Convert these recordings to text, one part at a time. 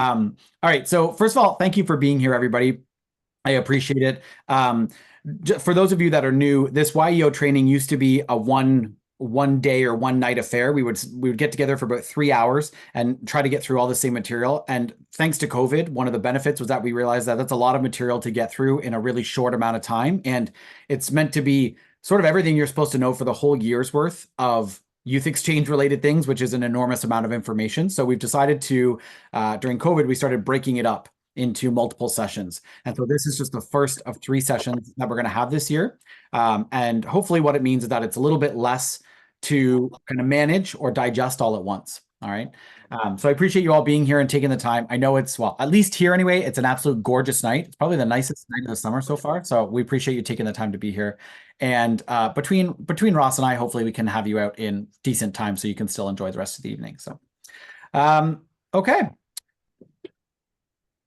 All right. So first of all, thank you for being here, everybody. I appreciate it. For those of you that are new, this YEO training used to be a one day or one night affair. We would get together for about 3 hours and try to get through all the same material. And thanks to COVID, one of the benefits was that we realized that that's a lot of material to get through in a really short amount of time. And it's meant to be sort of everything you're supposed to know for the whole year's worth of youth exchange related things, which is an enormous amount of information. So we've decided to, during COVID, we started breaking it up into multiple sessions. And so this is just the first of 3 sessions that we're going to have this year. And hopefully what it means is that it's a little bit less to kind of manage or digest all at once. All right. So I appreciate you all being here and taking the time. I know it's, well, at least here anyway, it's an absolute gorgeous night. It's probably the nicest night of the summer so far. So we appreciate you taking the time to be here. And between Ross and I, hopefully we can have you out in decent time so you can still enjoy the rest of the evening. So, okay.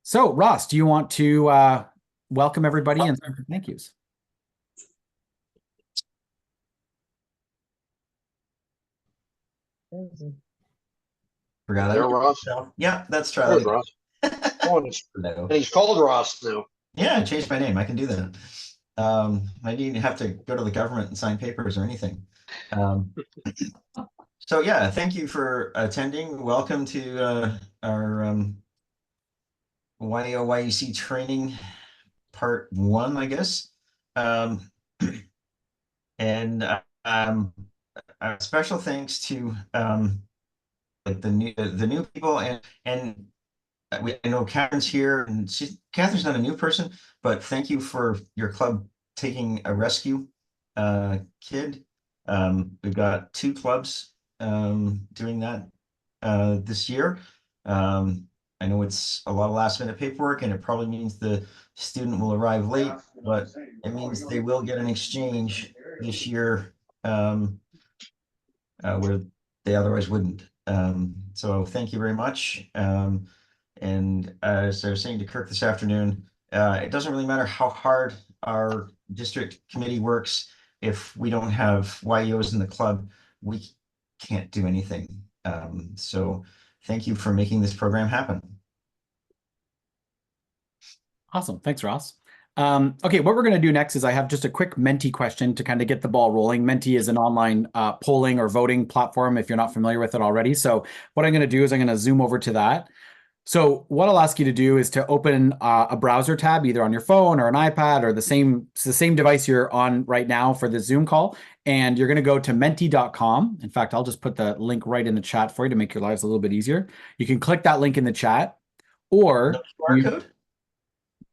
So Ross, do you want to welcome everybody and thank yous? Forgot There, Ross. Yeah, let's try There's that. Ross. Hello. And he's called Ross now. Yeah, I changed my name. I can do that. I didn't have to go to the government and sign papers or anything. So yeah, thank you for attending. Welcome to our YEO YEC training part 1, I guess. And special thanks to like the new people and I know Catherine's here, and Catherine's not a new person, but thank you for your club taking a rescue kid. We've got 2 clubs doing that this year. I know it's a lot of last minute paperwork, and it probably means the student will arrive late, but it means they will get an exchange this year where they otherwise wouldn't. So thank you very much. And as I was saying to Kirk this afternoon, it doesn't really matter how hard our district committee works. If we don't have YEOs in the club, we can't do anything. So thank you for making this program happen. Awesome. Thanks, Ross. Okay, what we're going to do next is I have just a quick Menti question to kind of get the ball rolling. Menti is an online polling or voting platform if you're not familiar with it already. So what I'm going to do is I'm going to zoom over to that. So what I'll ask you to do is to open a browser tab, either on your phone or an iPad or the same device you're on right now for the Zoom call. And you're going to go to menti.com. In fact, I'll just put the link right in the chat for you to make your lives a little bit easier. You can click that link in the chat, or No QR code?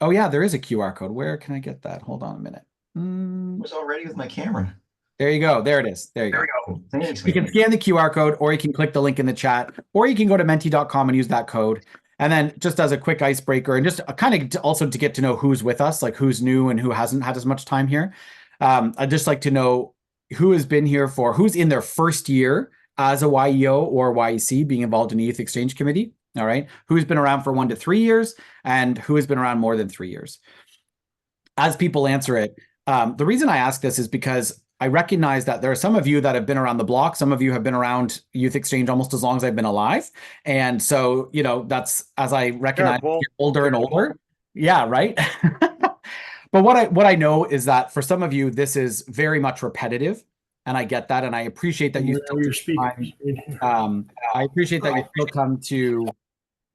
Oh yeah, there is a QR code. Where can I get that? Hold on a minute. I was all ready with my camera. There you go. There it is. There you go. Thanks. You can scan the QR code, or you can click the link in the chat, or you can go to menti.com and use that code. And then just as a quick icebreaker, and just kind of also to get to know who's with us, like who's new and who hasn't had as much time here. I'd just like to know who has been here who's in their first year as a YEO or YEC being involved in the Youth Exchange Committee. All right. Who's been around for 1 to 3 years and who has been around more than 3 years? As people answer it, the reason I ask this is because I recognize that there are some of you that have been around the block. Some of you have been around Youth Exchange almost as long as I've been alive. And so, you know, that's as I recognize older and older. Yeah, right. But what I know is that for some of you, this is very much repetitive. And I get that. And I appreciate that you I appreciate that you still come to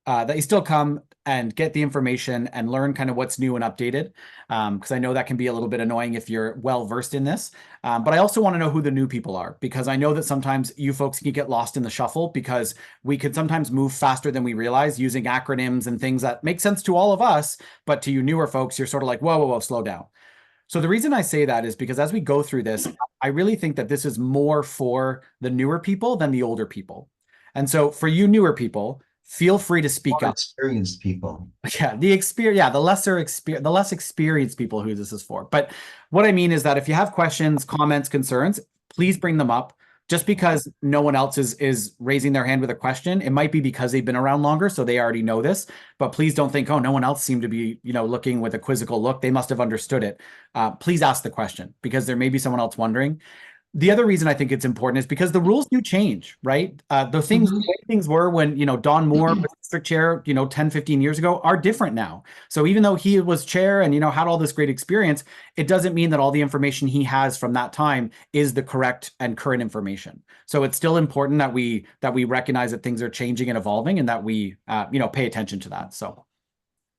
that you still come and get the information and learn kind of what's new and updated. Because I know that can be a little bit annoying if you're well versed in this. But I also want to know who the new people are, because I know that sometimes you folks can get lost in the shuffle, because we could sometimes move faster than we realize using acronyms and things that make sense to all of us. But to you newer folks, you're sort of like, whoa, whoa, whoa, slow down. So the reason I say that is because as we go through this, I really think that this is more for the newer people than the older people. And so for you newer people, feel free to speak up. Experienced people. Yeah, the less experienced people who this is for. But what I mean is that if you have questions, comments, concerns, please bring them up. Just because no one else is raising their hand with a question, it might be because they've been around longer, so they already know this. But please don't think, oh, no one else seemed to be, looking with a quizzical look. They must have understood it. Please ask the question, because there may be someone else wondering. the other reason I think it's important is because the rules do change, right? The things, the way things were when, Don Moore was district chair, 10, 15 years ago are different now. So even though he was chair and, had all this great experience, it doesn't mean that all the information he has from that time is the correct and current information. So it's still important that we recognize that things are changing and evolving and that we, pay attention to that. So,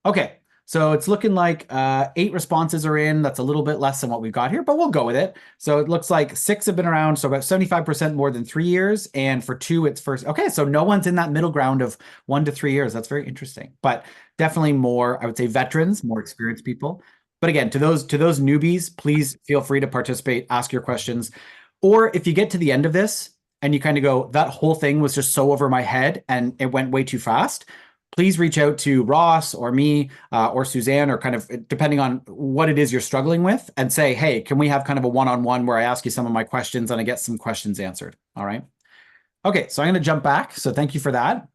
okay. So it's looking like 8 responses are in. That's a little bit less than what we've got here, but we'll go with it. So it looks like 6 have been around, so about 75% more than 3 years. And for 2, it's first. Okay, so no one's in that middle ground of 1 to 3 years. That's very interesting. But definitely more, I would say, veterans, more experienced people. But again, to those newbies, please feel free to participate, ask your questions. Or if you get to the end of this and you kind of go, that whole thing was just so over my head and it went way too fast, please reach out to Ross or me or Suzanne, or kind of depending on what it is you're struggling with, and say, hey, can we have kind of a one-on-one where I ask you some of my questions and I get some questions answered? All right. Okay, so I'm going to jump back. So thank you for that.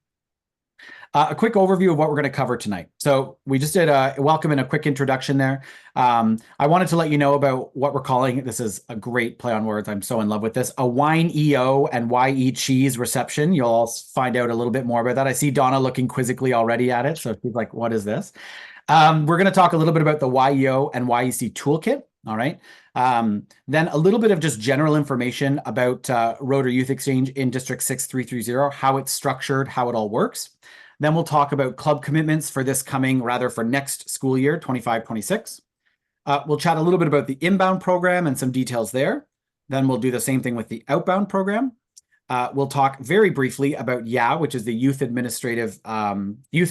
A quick overview of what we're going to cover tonight. So we just did a welcome and a quick introduction there. I wanted to let you know about what we're calling, this is a great play on words, I'm so in love with this, a wine EO and YE cheese reception. You'll all find out a little bit more about that. I see Donna looking quizzically already at it, so she's like, what is this? We're going to talk a little bit about the YEO and YEC toolkit. All right. Then a little bit of just general information about Rotary Youth Exchange in District 6330, how it's structured, how it all works. Then we'll talk about club commitments for this coming, rather for next school year, 25-26. We'll chat a little bit about the inbound program and some details there. Then we'll do the same thing with the outbound program. We'll talk very briefly about YEA, which is the Youth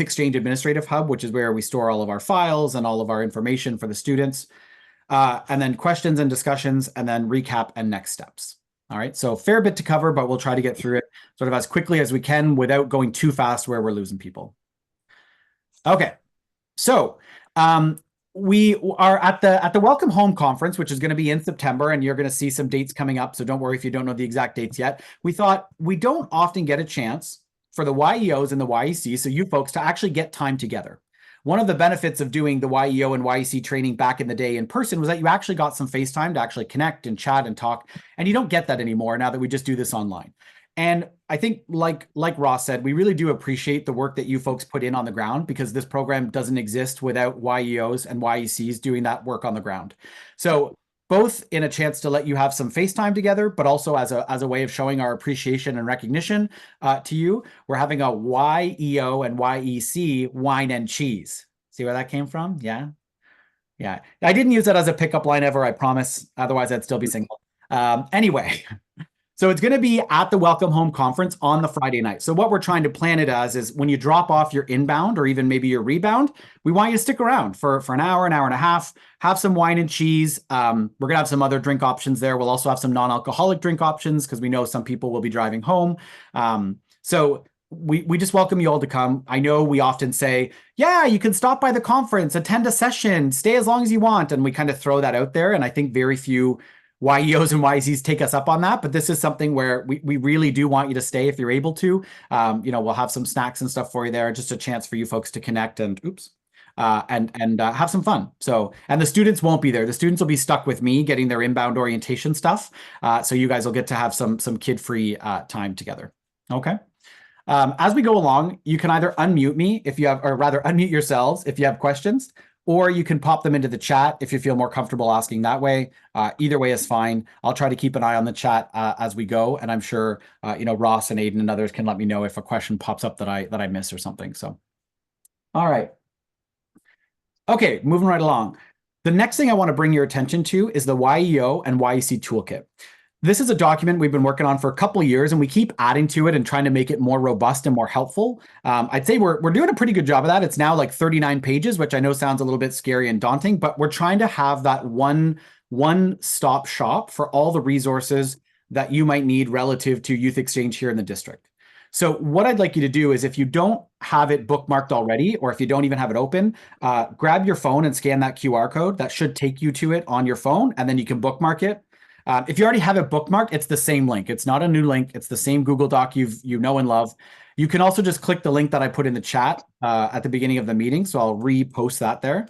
Exchange Administrative Hub, which is where we store all of our files and all of our information for the students. And then questions and discussions, and then recap and next steps. All right, so fair bit to cover, but we'll try to get through it sort of as quickly as we can without going too fast where we're losing people. Okay, so we are at the Welcome Home Conference, which is going to be in September, and you're going to see some dates coming up, so don't worry if you don't know the exact dates yet. We thought we don't often get a chance for the YEOs and the YEC, so you folks, to actually get time together. One of the benefits of doing the YEO and YEC training back in the day in person was that you actually got some face time to actually connect and chat and talk, and you don't get that anymore now that we just do this online. And I think, like Ross said, we really do appreciate the work that you folks put in on the ground, because this program doesn't exist without YEOs and YECs doing that work on the ground. So both in a chance to let you have some face time together, but also as a way of showing our appreciation and recognition to you, we're having a YEO and YEC wine and cheese. See where that came from? Yeah. Yeah. I didn't use that as a pickup line ever, I promise. Otherwise, I'd still be single. Anyway. So it's going to be at the Welcome Home Conference on the Friday night. So what we're trying to plan it as is when you drop off your inbound or even maybe your rebound, we want you to stick around for an hour and a half, have some wine and cheese. We're going to have some other drink options there. We'll also have some non-alcoholic drink options because we know some people will be driving home. So we just welcome you all to come. I know we often say, yeah, you can stop by the conference, attend a session, stay as long as you want. And we kind of throw that out there. And I think very few YEOs and YECs take us up on that, but this is something where we really do want you to stay if you're able to. We'll have some snacks and stuff for you there, just a chance for you folks to connect and have some fun. So, and the students won't be there. The students will be stuck with me getting their inbound orientation stuff. So you guys will get to have some kid-free time together. Okay. As we go along, you can either unmute me if you have, or rather unmute yourselves if you have questions, or you can pop them into the chat if you feel more comfortable asking that way. Either way is fine. I'll try to keep an eye on the chat as we go, and I'm sure Ross and Aiden and others can let me know if a question pops up that I miss or something. So, all right. Okay, moving right along. The next thing I want to bring your attention to is the YEO and YEC toolkit. This is a document we've been working on for a couple of years, and we keep adding to it and trying to make it more robust and more helpful. I'd say we're doing a pretty good job of that. It's now like 39 pages, which I know sounds a little bit scary and daunting, but we're trying to have that one-stop shop for all the resources that you might need relative to youth exchange here in the district. So what I'd like you to do is, if you don't have it bookmarked already, or if you don't even have it open, grab your phone and scan that QR code. That should take you to it on your phone, and then you can bookmark it. If you already have it bookmarked, it's the same link. It's not a new link. It's the same Google Doc you know and love. You can also just click the link that I put in the chat at the beginning of the meeting. So I'll repost that there.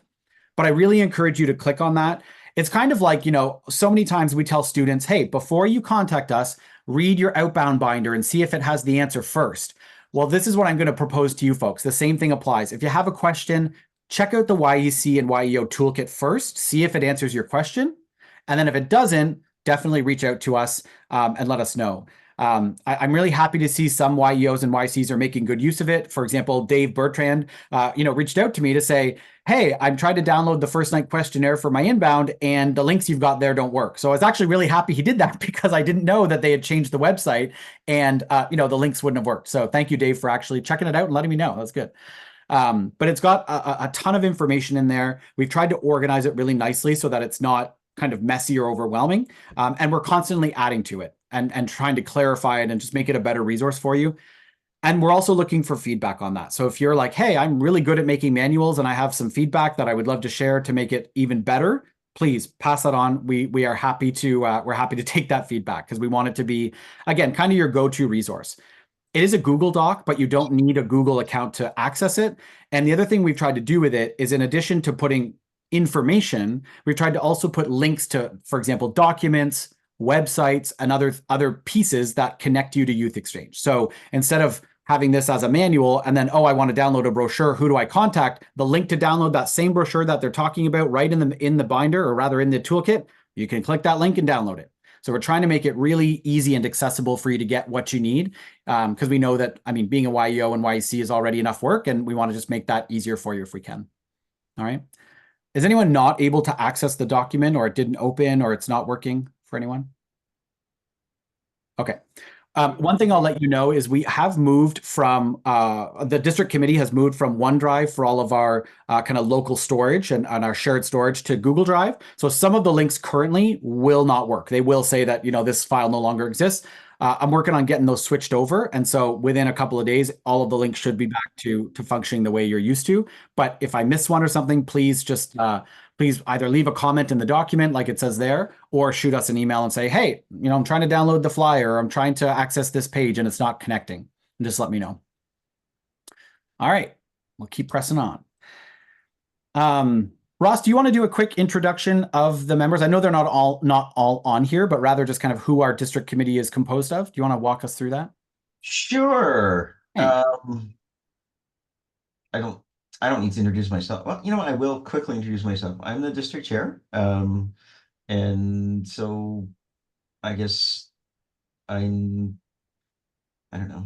But I really encourage you to click on that. It's kind of like, so many times we tell students, hey, before you contact us, read your outbound binder and see if it has the answer first. Well, this is what I'm going to propose to you folks. The same thing applies. If you have a question, check out the YEC and YEO toolkit first, see if it answers your question. And then if it doesn't, definitely reach out to us and let us know. I'm really happy to see some YEOs and YCs are making good use of it. For example, Dave Bertrand, reached out to me to say, hey, I'm trying to download the first night questionnaire for my inbound and the links you've got there don't work. So I was actually really happy he did that because I didn't know that they had changed the website and, the links wouldn't have worked. So thank you, Dave, for actually checking it out and letting me know. That's good. But it's got a ton of information in there. We've tried to organize it really nicely so that it's not kind of messy or overwhelming. And we're constantly adding to it and trying to clarify it and just make it a better resource for you. And we're also looking for feedback on that. So if you're like, hey, I'm really good at making manuals and I have some feedback that I would love to share to make it even better, please pass that on. We are happy to we're happy to take that feedback because we want it to be, again, kind of your go-to resource. It is a Google Doc, but you don't need a Google account to access it. And the other thing we've tried to do with it is in addition to putting information, we've tried to also put links to, for example, documents, websites, and other pieces that connect you to Youth Exchange. So instead of having this as a manual and then, oh, I want to download a brochure, who do I contact? The link to download that same brochure that they're talking about right in the binder, or rather in the toolkit, you can click that link and download it. So we're trying to make it really easy and accessible for you to get what you need, because we know that, being a YEO and YEC is already enough work, and we want to just make that easier for you if we can. All right. Is anyone not able to access the document, or it didn't open, or it's not working for anyone? Okay. One thing I'll let you know is we have moved from, the district committee has moved from OneDrive for all of our kind of local storage and our shared storage to Google Drive. So some of the links currently will not work. They will say that, this file no longer exists. I'm working on getting those switched over. And so within a couple of days, all of the links should be back to functioning the way you're used to. But if I miss one or something, please just, please either leave a comment in the document like it says there, or shoot us an email and say, hey, I'm trying to download the flyer, or I'm trying to access this page and it's not connecting. And just let me know. All right, we'll keep pressing on. Ross, do you want to do a quick introduction of the members? I know they're not all on here, but rather just kind of who our district committee is composed of. Do you want to walk us through that? Sure. Hey. I don't need to introduce myself. Well, I will quickly introduce myself. I'm the district chair. And so I guess I don't know.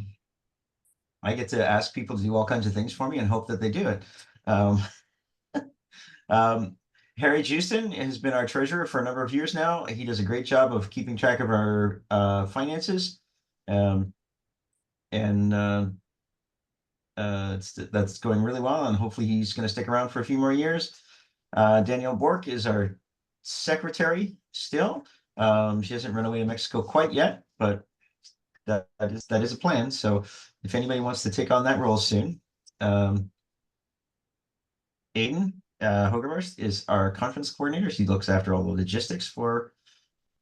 I get to ask people to do all kinds of things for me and hope that they do it. Harry Houston has been our treasurer for a number of years now. He does a great job of keeping track of our finances. That's going really well, and hopefully he's going to stick around for a few more years. Danielle Bork is our secretary still. She hasn't run away to Mexico quite yet, but that is a plan. So if anybody wants to take on that role soon. Aiden Hogermurst is our conference coordinator. She looks after all the logistics for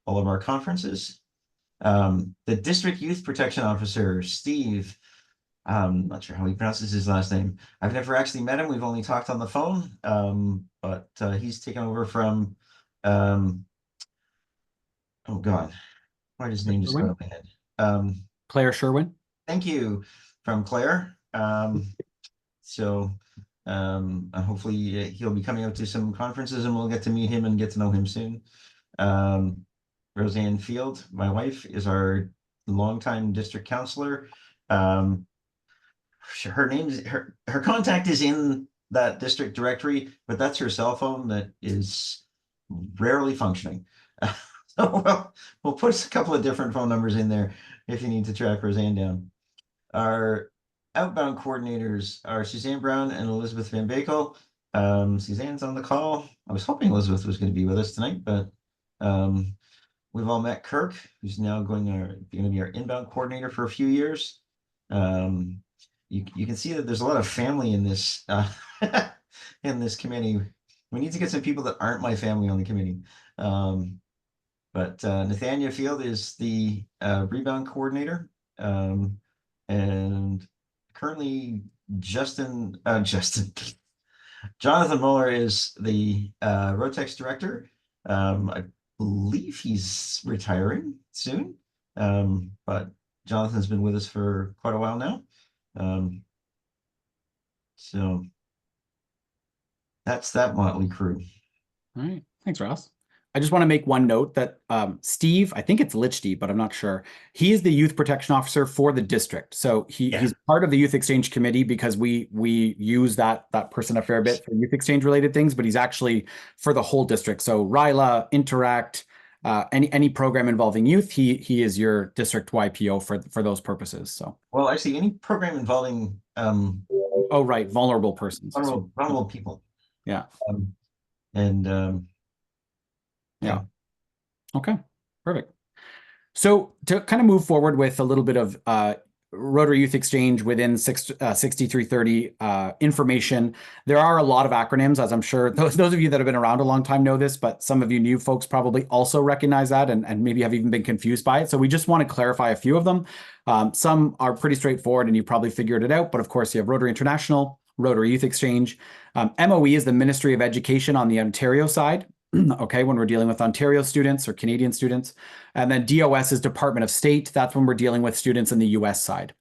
all of our conferences. The district youth protection officer, Steve, I'm not sure how he pronounces his last name. I've never actually met him. We've only talked on the phone, but he's taken over from, oh God, why does his name just go out of my head? Claire Sherwin. Thank you, from Claire. Hopefully he'll be coming out to some conferences and we'll get to meet him and get to know him soon. Roseanne Field, my wife, is our longtime district counselor. Her name is her contact is in that district directory, but that's her cell phone that is rarely functioning. So we'll put a couple of different phone numbers in there if you need to track Roseanne down. Our outbound coordinators are Suzanne Brown and Elizabeth Van Bakel. Suzanne's on the call. I was hoping Elizabeth was going to be with us tonight, but we've all met Kirk, who's now going to be our inbound coordinator for a few years. You can see that there's a lot of family in this in this committee. We need to get some people that aren't my family on the committee. But Nathania Field is the rebound coordinator, and currently Jonathan Muller is the Rotex director, I believe he's retiring soon. But Jonathan's been with us for quite a while now. So that's that motley crew. All right. Thanks, Ross. I just want to make one note that Steve, I think it's Lichty, but I'm not sure. He is the youth protection officer for the district. So he's part of the youth exchange committee because we use that person a fair bit for youth exchange related things, but he's actually for the whole district. So RILA, Interact, any program involving youth, he is your district YPO for those purposes. So well, actually, any program involving oh right, vulnerable persons, vulnerable people. Yeah. Yeah. Okay, perfect. So to kind of move forward with a little bit of Rotary Youth Exchange within 6330 information, there are a lot of acronyms, as I'm sure those of you that have been around a long time know this, but some of you new folks probably also recognize that and maybe have even been confused by it. So we just want to clarify a few of them. Some are pretty straightforward and you probably figured it out, but of course you have Rotary International, Rotary Youth Exchange. MOE is the Ministry of Education on the Ontario side. Okay, when we're dealing with Ontario students or Canadian students. And then DOS is Department of State. That's when we're dealing with students in the US side.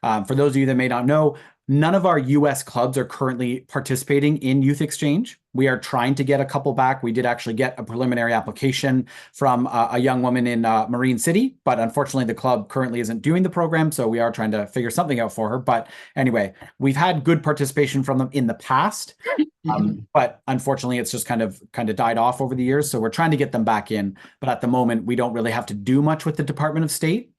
For those of you that may not know, none of our US clubs are currently participating in Youth Exchange. We are trying to get a couple back. We did actually get a preliminary application from a young woman in Marine City, but unfortunately the club currently isn't doing the program, so we are trying to figure something out for her. But anyway, we've had good participation from them in the past, but unfortunately it's just kind of died off over the years, so we're trying to get them back in. But at the moment, we don't really have to do much with the Department of State.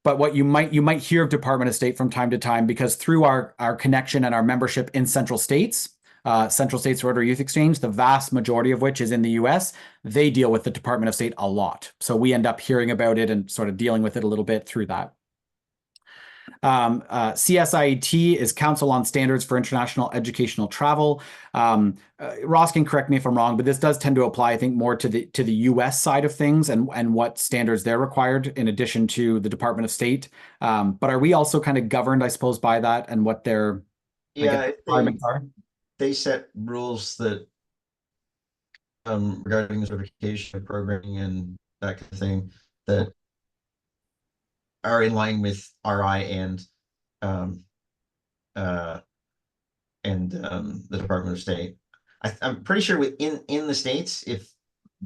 But what you might hear of Department of State from time to time, because through our connection and our membership in Central States Rotary Youth Exchange, the vast majority of which is in the US, they deal with the Department of State a lot. So we end up hearing about it and sort of dealing with it a little bit through that. CSIET is Council on Standards for International Educational Travel. Ross can correct me if I'm wrong, but this does tend to apply, I think, more to the US side of things and what standards they're required in addition to the Department of State. But are we also kind of governed, I suppose, by that and what their requirements are? They set rules that regarding the certification of programming and that kind of thing that are in line with RI and the Department of State. I'm pretty sure in the States, if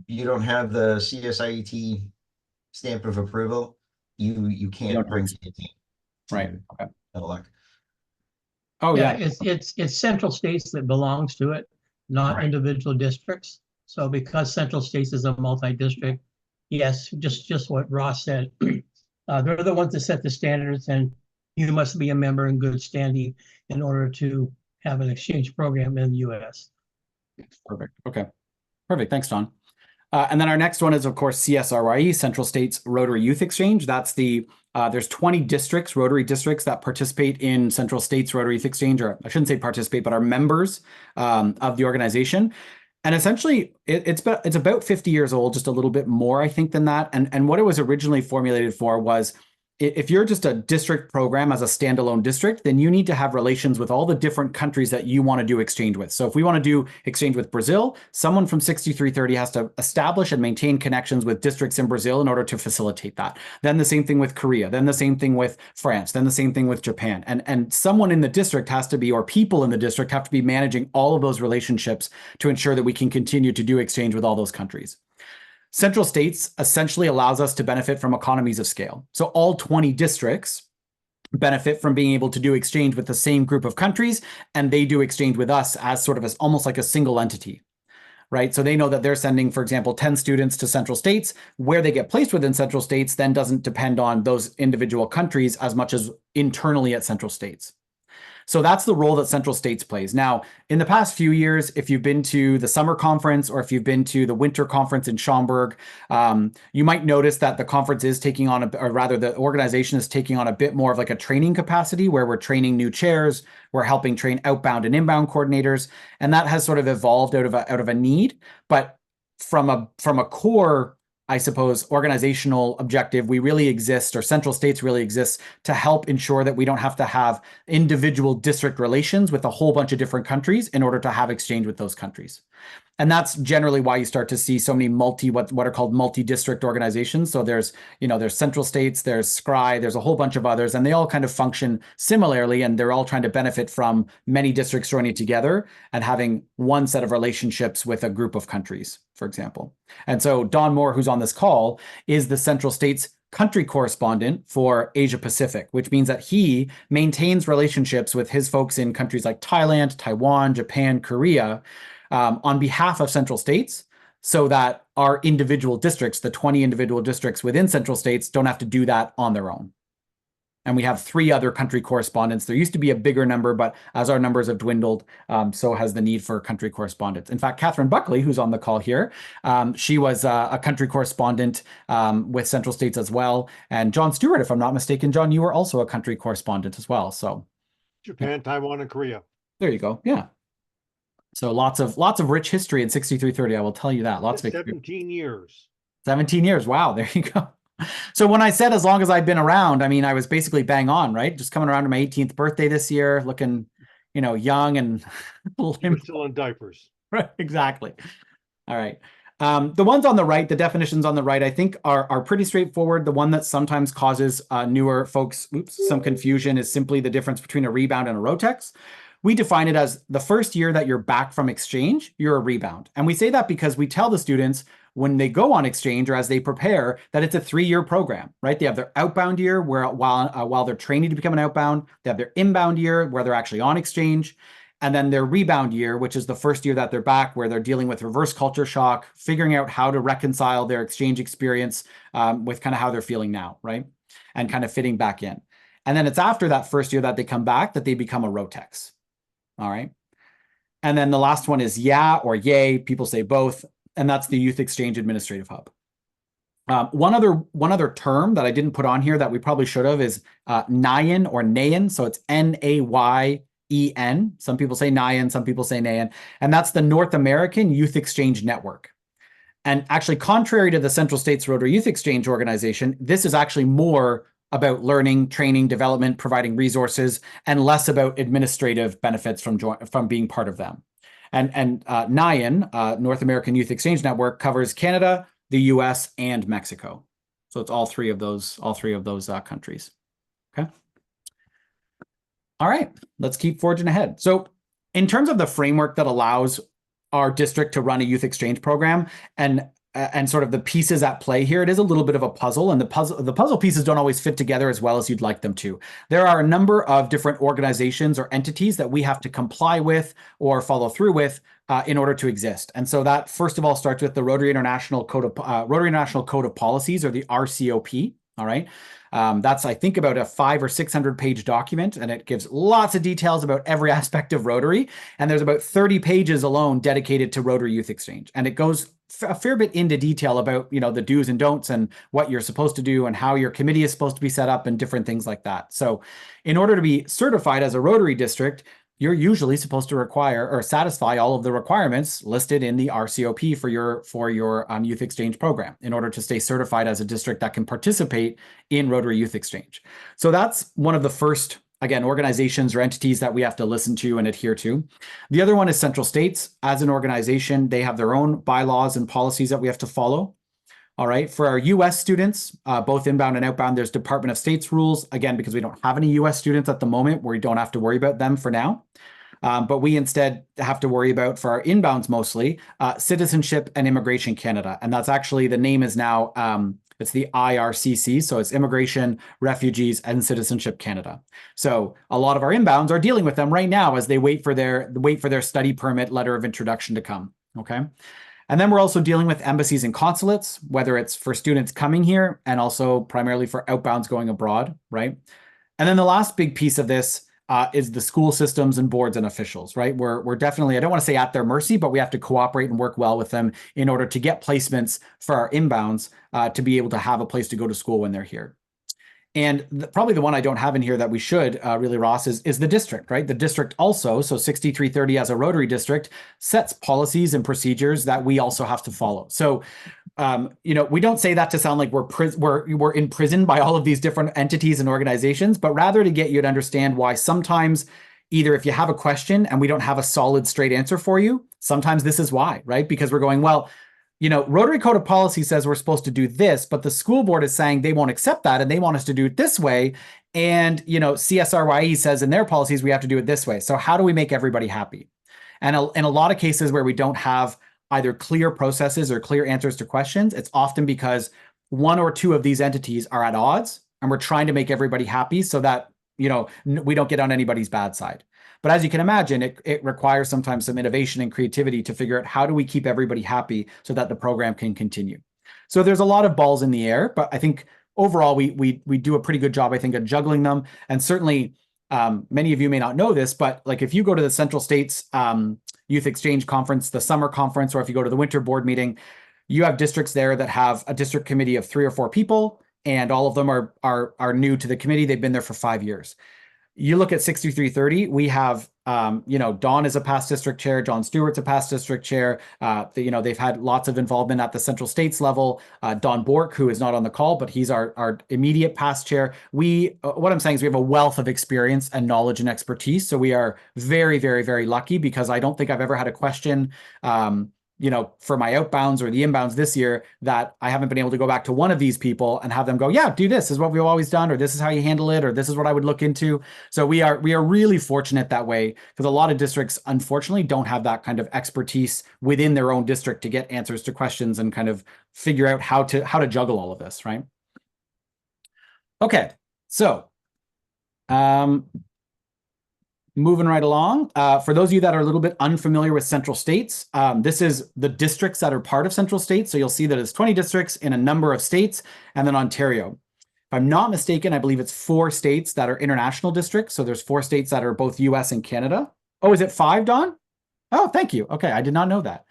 you don't have the CSIET stamp of approval, you can't bring kids in. Right. Okay. Luck. Oh yeah. It's Central States that belongs to it, not individual districts. So because Central States is a multi-district, yes, just what Ross said. They're the ones that set the standards, and you must be a member in good standing in order to have an exchange program in the US. Perfect. Okay. Perfect. Thanks, Don. And then our next one is, of course, CSRYE, Central States Rotary Youth Exchange. That's there's 20 districts, Rotary districts, that participate in Central States Rotary Youth Exchange, or I shouldn't say participate, but are members of the organization. And essentially, it's about 50 years old, just a little bit more, I think, than that. And what it was originally formulated for was, if you're just a district program as a standalone district, then you need to have relations with all the different countries that you want to do exchange with. So if we want to do exchange with Brazil, someone from 6330 has to establish and maintain connections with districts in Brazil in order to facilitate that. Then the same thing with Korea, then the same thing with France, then the same thing with Japan. And someone in the district has to be, or people in the district have to be managing all of those relationships to ensure that we can continue to do exchange with all those countries. Central States essentially allows us to benefit from economies of scale. So all 20 districts benefit from being able to do exchange with the same group of countries, and they do exchange with us as sort of almost like a single entity, right? So they know that they're sending, for example, 10 students to Central States. Where they get placed within Central States then doesn't depend on those individual countries as much as internally at Central States. So that's the role that Central States plays. Now, in the past few years, if you've been to the summer conference or if you've been to the winter conference in Schaumburg, you might notice that the conference is taking on, or rather the organization is taking on a bit more of like a training capacity where we're training new chairs, we're helping train outbound and inbound coordinators, and that has sort of evolved out of a need. But from a core, I suppose, organizational objective, we really exist, or Central States really exists, to help ensure that we don't have to have individual district relations with a whole bunch of different countries in order to have exchange with those countries. And that's generally why you start to see so many what are called multi-district organizations. So there's Central States, there's SCRI, there's a whole bunch of others, and they all kind of function similarly, and they're all trying to benefit from many districts joining together and having one set of relationships with a group of countries, for example. And so Don Moore, who's on this call, is the Central States country correspondent for Asia Pacific, which means that he maintains relationships with his folks in countries like Thailand, Taiwan, Japan, Korea, on behalf of Central States, so that our individual districts, the 20 individual districts within Central States, don't have to do that on their own. And we have 3 other country correspondents. There used to be a bigger number, but as our numbers have dwindled, so has the need for country correspondents. In fact, Catherine Buckley, who's on the call here, she was a country correspondent with Central States as well. And John Stewart, if I'm not mistaken, John, you were also a country correspondent as well. So Japan, Taiwan, and Korea. there you go. Yeah. So lots of rich history in 6330. I will tell you that. Lots of 17 years. 17 years. Wow, there you go. So when I said as long as I've been around, I mean, I was basically bang on, right? Just coming around to my 18th birthday this year, looking, young and You're still in diapers. Right, exactly. All right. The ones on the right, the definitions on the right, I think are pretty straightforward. The one that sometimes causes newer folks some confusion is simply the difference between a rebound and a rotex. We define it as the first year that you're back from exchange, you're a rebound. And we say that because we tell the students when they go on exchange or as they prepare that it's a 3-year program, right? They have their outbound year while they're training to become an outbound. They have their inbound year where they're actually on exchange. And then their rebound year, which is the first year that they're back, where they're dealing with reverse culture shock, figuring out how to reconcile their exchange experience with kind of how they're feeling now, right? And kind of fitting back in. And then it's after that first year that they come back that they become a rotex. All right. And then the last one is YEA or YEA. People say both. And that's the Youth Exchange Administrative Hub. One other term that I didn't put on here that we probably should have is NAYEN or NAYEN. So it's NAYEN. Some people say NAYEN, some people say NAYEN. And that's the North American Youth Exchange Network. And actually, contrary to the Central States Rotary Youth Exchange Organization, this is actually more about learning, training, development, providing resources, and less about administrative benefits from being part of them. And NAYEN, North American Youth Exchange Network, covers Canada, the US, and Mexico. So it's all three of those countries. Okay. All right, let's keep forging ahead. So in terms of the framework that allows our district to run a youth exchange program and sort of the pieces at play here, it is a little bit of a puzzle, and the puzzle pieces don't always fit together as well as you'd like them to. There are a number of different organizations or entities that we have to comply with or follow through with in order to exist. And so that first of all starts with the Rotary International Code of Policies, or the RCOP. All right. That's, I think, about a 500 or 600 page document, and it gives lots of details about every aspect of Rotary. And there's about 30 pages alone dedicated to Rotary Youth Exchange. And it goes a fair bit into detail about, the do's and don'ts and what you're supposed to do and how your committee is supposed to be set up and different things like that. So in order to be certified as a Rotary district, you're usually supposed to require or satisfy all of the requirements listed in the RCOP for your youth exchange program in order to stay certified as a district that can participate in Rotary Youth Exchange. So that's one of the first, again, organizations or entities that we have to listen to and adhere to. The other one is Central States. As an organization, they have their own bylaws and policies that we have to follow. All right. For our U.S. students, both inbound and outbound, there's Department of State's rules, again, because we don't have any U.S. students at the moment, we don't have to worry about them for now. But we instead have to worry about, for our inbounds mostly, Citizenship and Immigration Canada. And that's actually, the name is now, it's the IRCC. So it's Immigration, Refugees, and Citizenship Canada. So a lot of our inbounds are dealing with them right now as they wait for their study permit letter of introduction to come. Okay. And then we're also dealing with embassies and consulates, whether it's for students coming here and also primarily for outbounds going abroad, right? And then the last big piece of this is the school systems and boards and officials, right? We're definitely, I don't want to say at their mercy, but we have to cooperate and work well with them in order to get placements for our inbounds to be able to have a place to go to school when they're here. And probably the one I don't have in here that we should really, Ross, is the district, right? The district also, so 6330 as a Rotary district, sets policies and procedures that we also have to follow. So, we don't say that to sound like we're imprisoned by all of these different entities and organizations, but rather to get you to understand why sometimes either if you have a question and we don't have a solid straight answer for you, sometimes this is why, right? Because we're going, well, Rotary Code of Policy says we're supposed to do this, but the school board is saying they won't accept that and they want us to do it this way. And, CSRYE says in their policies we have to do it this way. So how do we make everybody happy? And in a lot of cases where we don't have either clear processes or clear answers to questions, it's often because one or two of these entities are at odds, and we're trying to make everybody happy so that, we don't get on anybody's bad side. But as you can imagine, it requires sometimes some innovation and creativity to figure out how do we keep everybody happy so that the program can continue. So there's a lot of balls in the air, but I think overall we do a pretty good job, I think, of juggling them. And certainly many of you may not know this, but like if you go to the Central States Youth Exchange Conference, the summer conference, or if you go to the winter board meeting, you have districts there that have a district committee of 3 or 4 people, and all of them are new to the committee. They've been there for 5 years. You look at 6330, we have, Don is a past district chair, John Stewart's a past district chair. They've had lots of involvement at the Central States level. Don Bork, who is not on the call, but he's our immediate past chair. What I'm saying is we have a wealth of experience and knowledge and expertise. So we are very, very, very lucky, because I don't think I've ever had a question, for my outbounds or the inbounds this year that I haven't been able to go back to one of these people and have them go, yeah, do this is what we've always done, or this is how you handle it, or this is what I would look into. So we are really fortunate that way, because a lot of districts unfortunately don't have that kind of expertise within their own district to get answers to questions and kind of figure out how to juggle all of this, right? Okay, so moving right along. For those of you that are a little bit unfamiliar with Central States, this is the districts that are part of Central States. So you'll see that it's 20 districts in a number of states, and then Ontario. If I'm not mistaken, I believe it's 4 states that are international districts. So there's 4 states that are both US and Canada. Oh, is it 5, Don? Oh, thank you. Okay, I did not know that.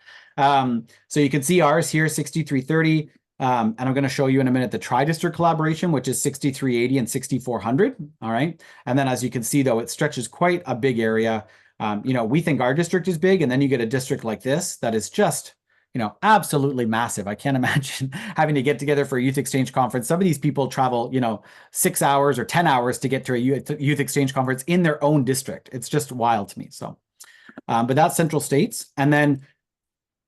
So you can see ours here, 6330. And I'm going to show you in a minute the tri-district collaboration, which is 6380 and 6400. All right. And then as you can see, though, it stretches quite a big area. We think our district is big, and then you get a district like this that is just, absolutely massive. I can't imagine having to get together for a youth exchange conference. Some of these people travel, 6 hours or 10 hours to get to a youth exchange conference in their own district. It's just wild to me. So, but that's Central States. And then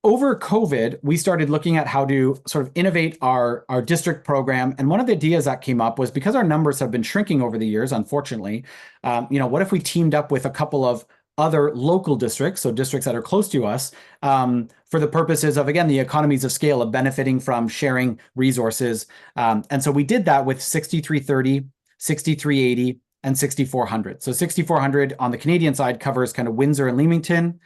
over COVID, we started looking at how to sort of innovate our district program. And one of the ideas that came up was, because our numbers have been shrinking over the years, unfortunately, what if we teamed up with a couple of other local districts, so districts that are close to us, for the purposes of, again, the economies of scale of benefiting from sharing resources. And so we did that with 6330, 6380, and 6400. So 6400 on the Canadian side covers kind of Windsor and Leamington.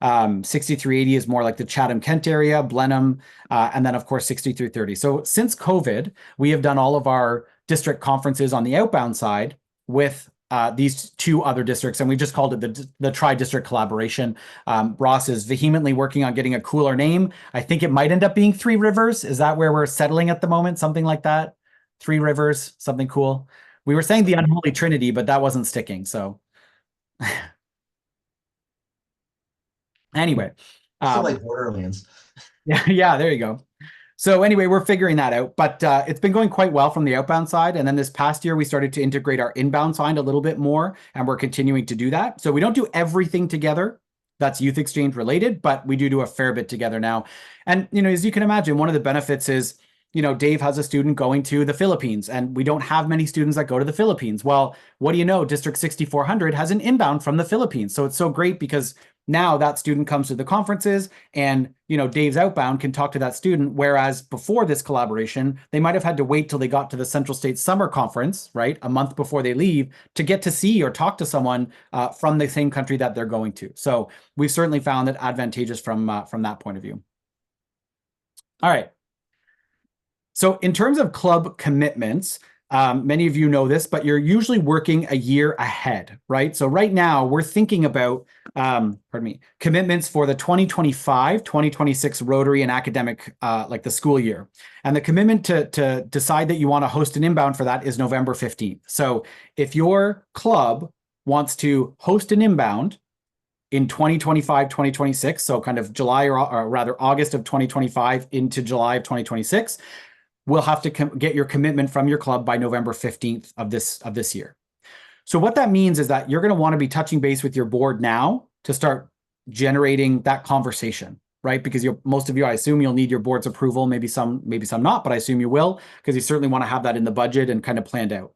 6380 is more like the Chatham-Kent area, Blenheim, and then of course 6330. So since COVID, we have done all of our district conferences on the outbound side with these 2 other districts, and we just called it the tri-district collaboration. Ross is vehemently working on getting a cooler name. I think it might end up being 3 Rivers. Is that where we're settling at the moment? Something like that? 3 Rivers, something cool. We were saying the unholy trinity, but that wasn't sticking, so... Anyway, Still like Borderlands. Yeah, there you go. So anyway, we're figuring that out, but it's been going quite well from the outbound side. And then this past year, we started to integrate our inbound side a little bit more, and we're continuing to do that. So we don't do everything together that's youth exchange related, but we do a fair bit together now. And, as you can imagine, one of the benefits is, Dave has a student going to the Philippines, and we don't have many students that go to the Philippines. Well, what do you know? District 6400 has an inbound from the Philippines. So it's so great, because now that student comes to the conferences, and, Dave's outbound can talk to that student. Whereas before this collaboration, they might have had to wait till they got to the Central States Summer Conference, right, a month before they leave, to get to see or talk to someone from the same country that they're going to. So we've certainly found that advantageous from that point of view. All right. So in terms of club commitments, many of you know this, but you're usually working a year ahead, right? So right now we're thinking about, commitments for the 2025-2026 Rotary and academic, like the school year. And the commitment to decide that you want to host an inbound for that is November 15th. So if your club wants to host an inbound in 2025-2026, so kind of July or rather August of 2025 into July of 2026, we'll have to get your commitment from your club by November 15th of this year. So what that means is that you're going to want to be touching base with your board now to start generating that conversation, right? Because most of you, I assume you'll need your board's approval, maybe some not, but I assume you will, because you certainly want to have that in the budget and kind of planned out.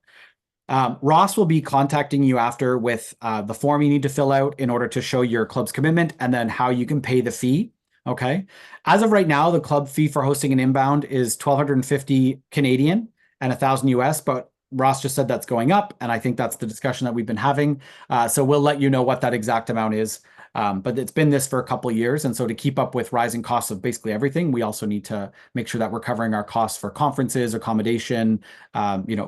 Ross will be contacting you after with the form you need to fill out in order to show your club's commitment and then how you can pay the fee. Okay. As of right now, the club fee for hosting an inbound is 1,250 Canadian and 1,000 US, but Ross just said that's going up. And I think that's the discussion that we've been having. So we'll let you know what that exact amount is. But it's been this for a couple of years. And so to keep up with rising costs of basically everything, we also need to make sure that we're covering our costs for conferences, accommodation,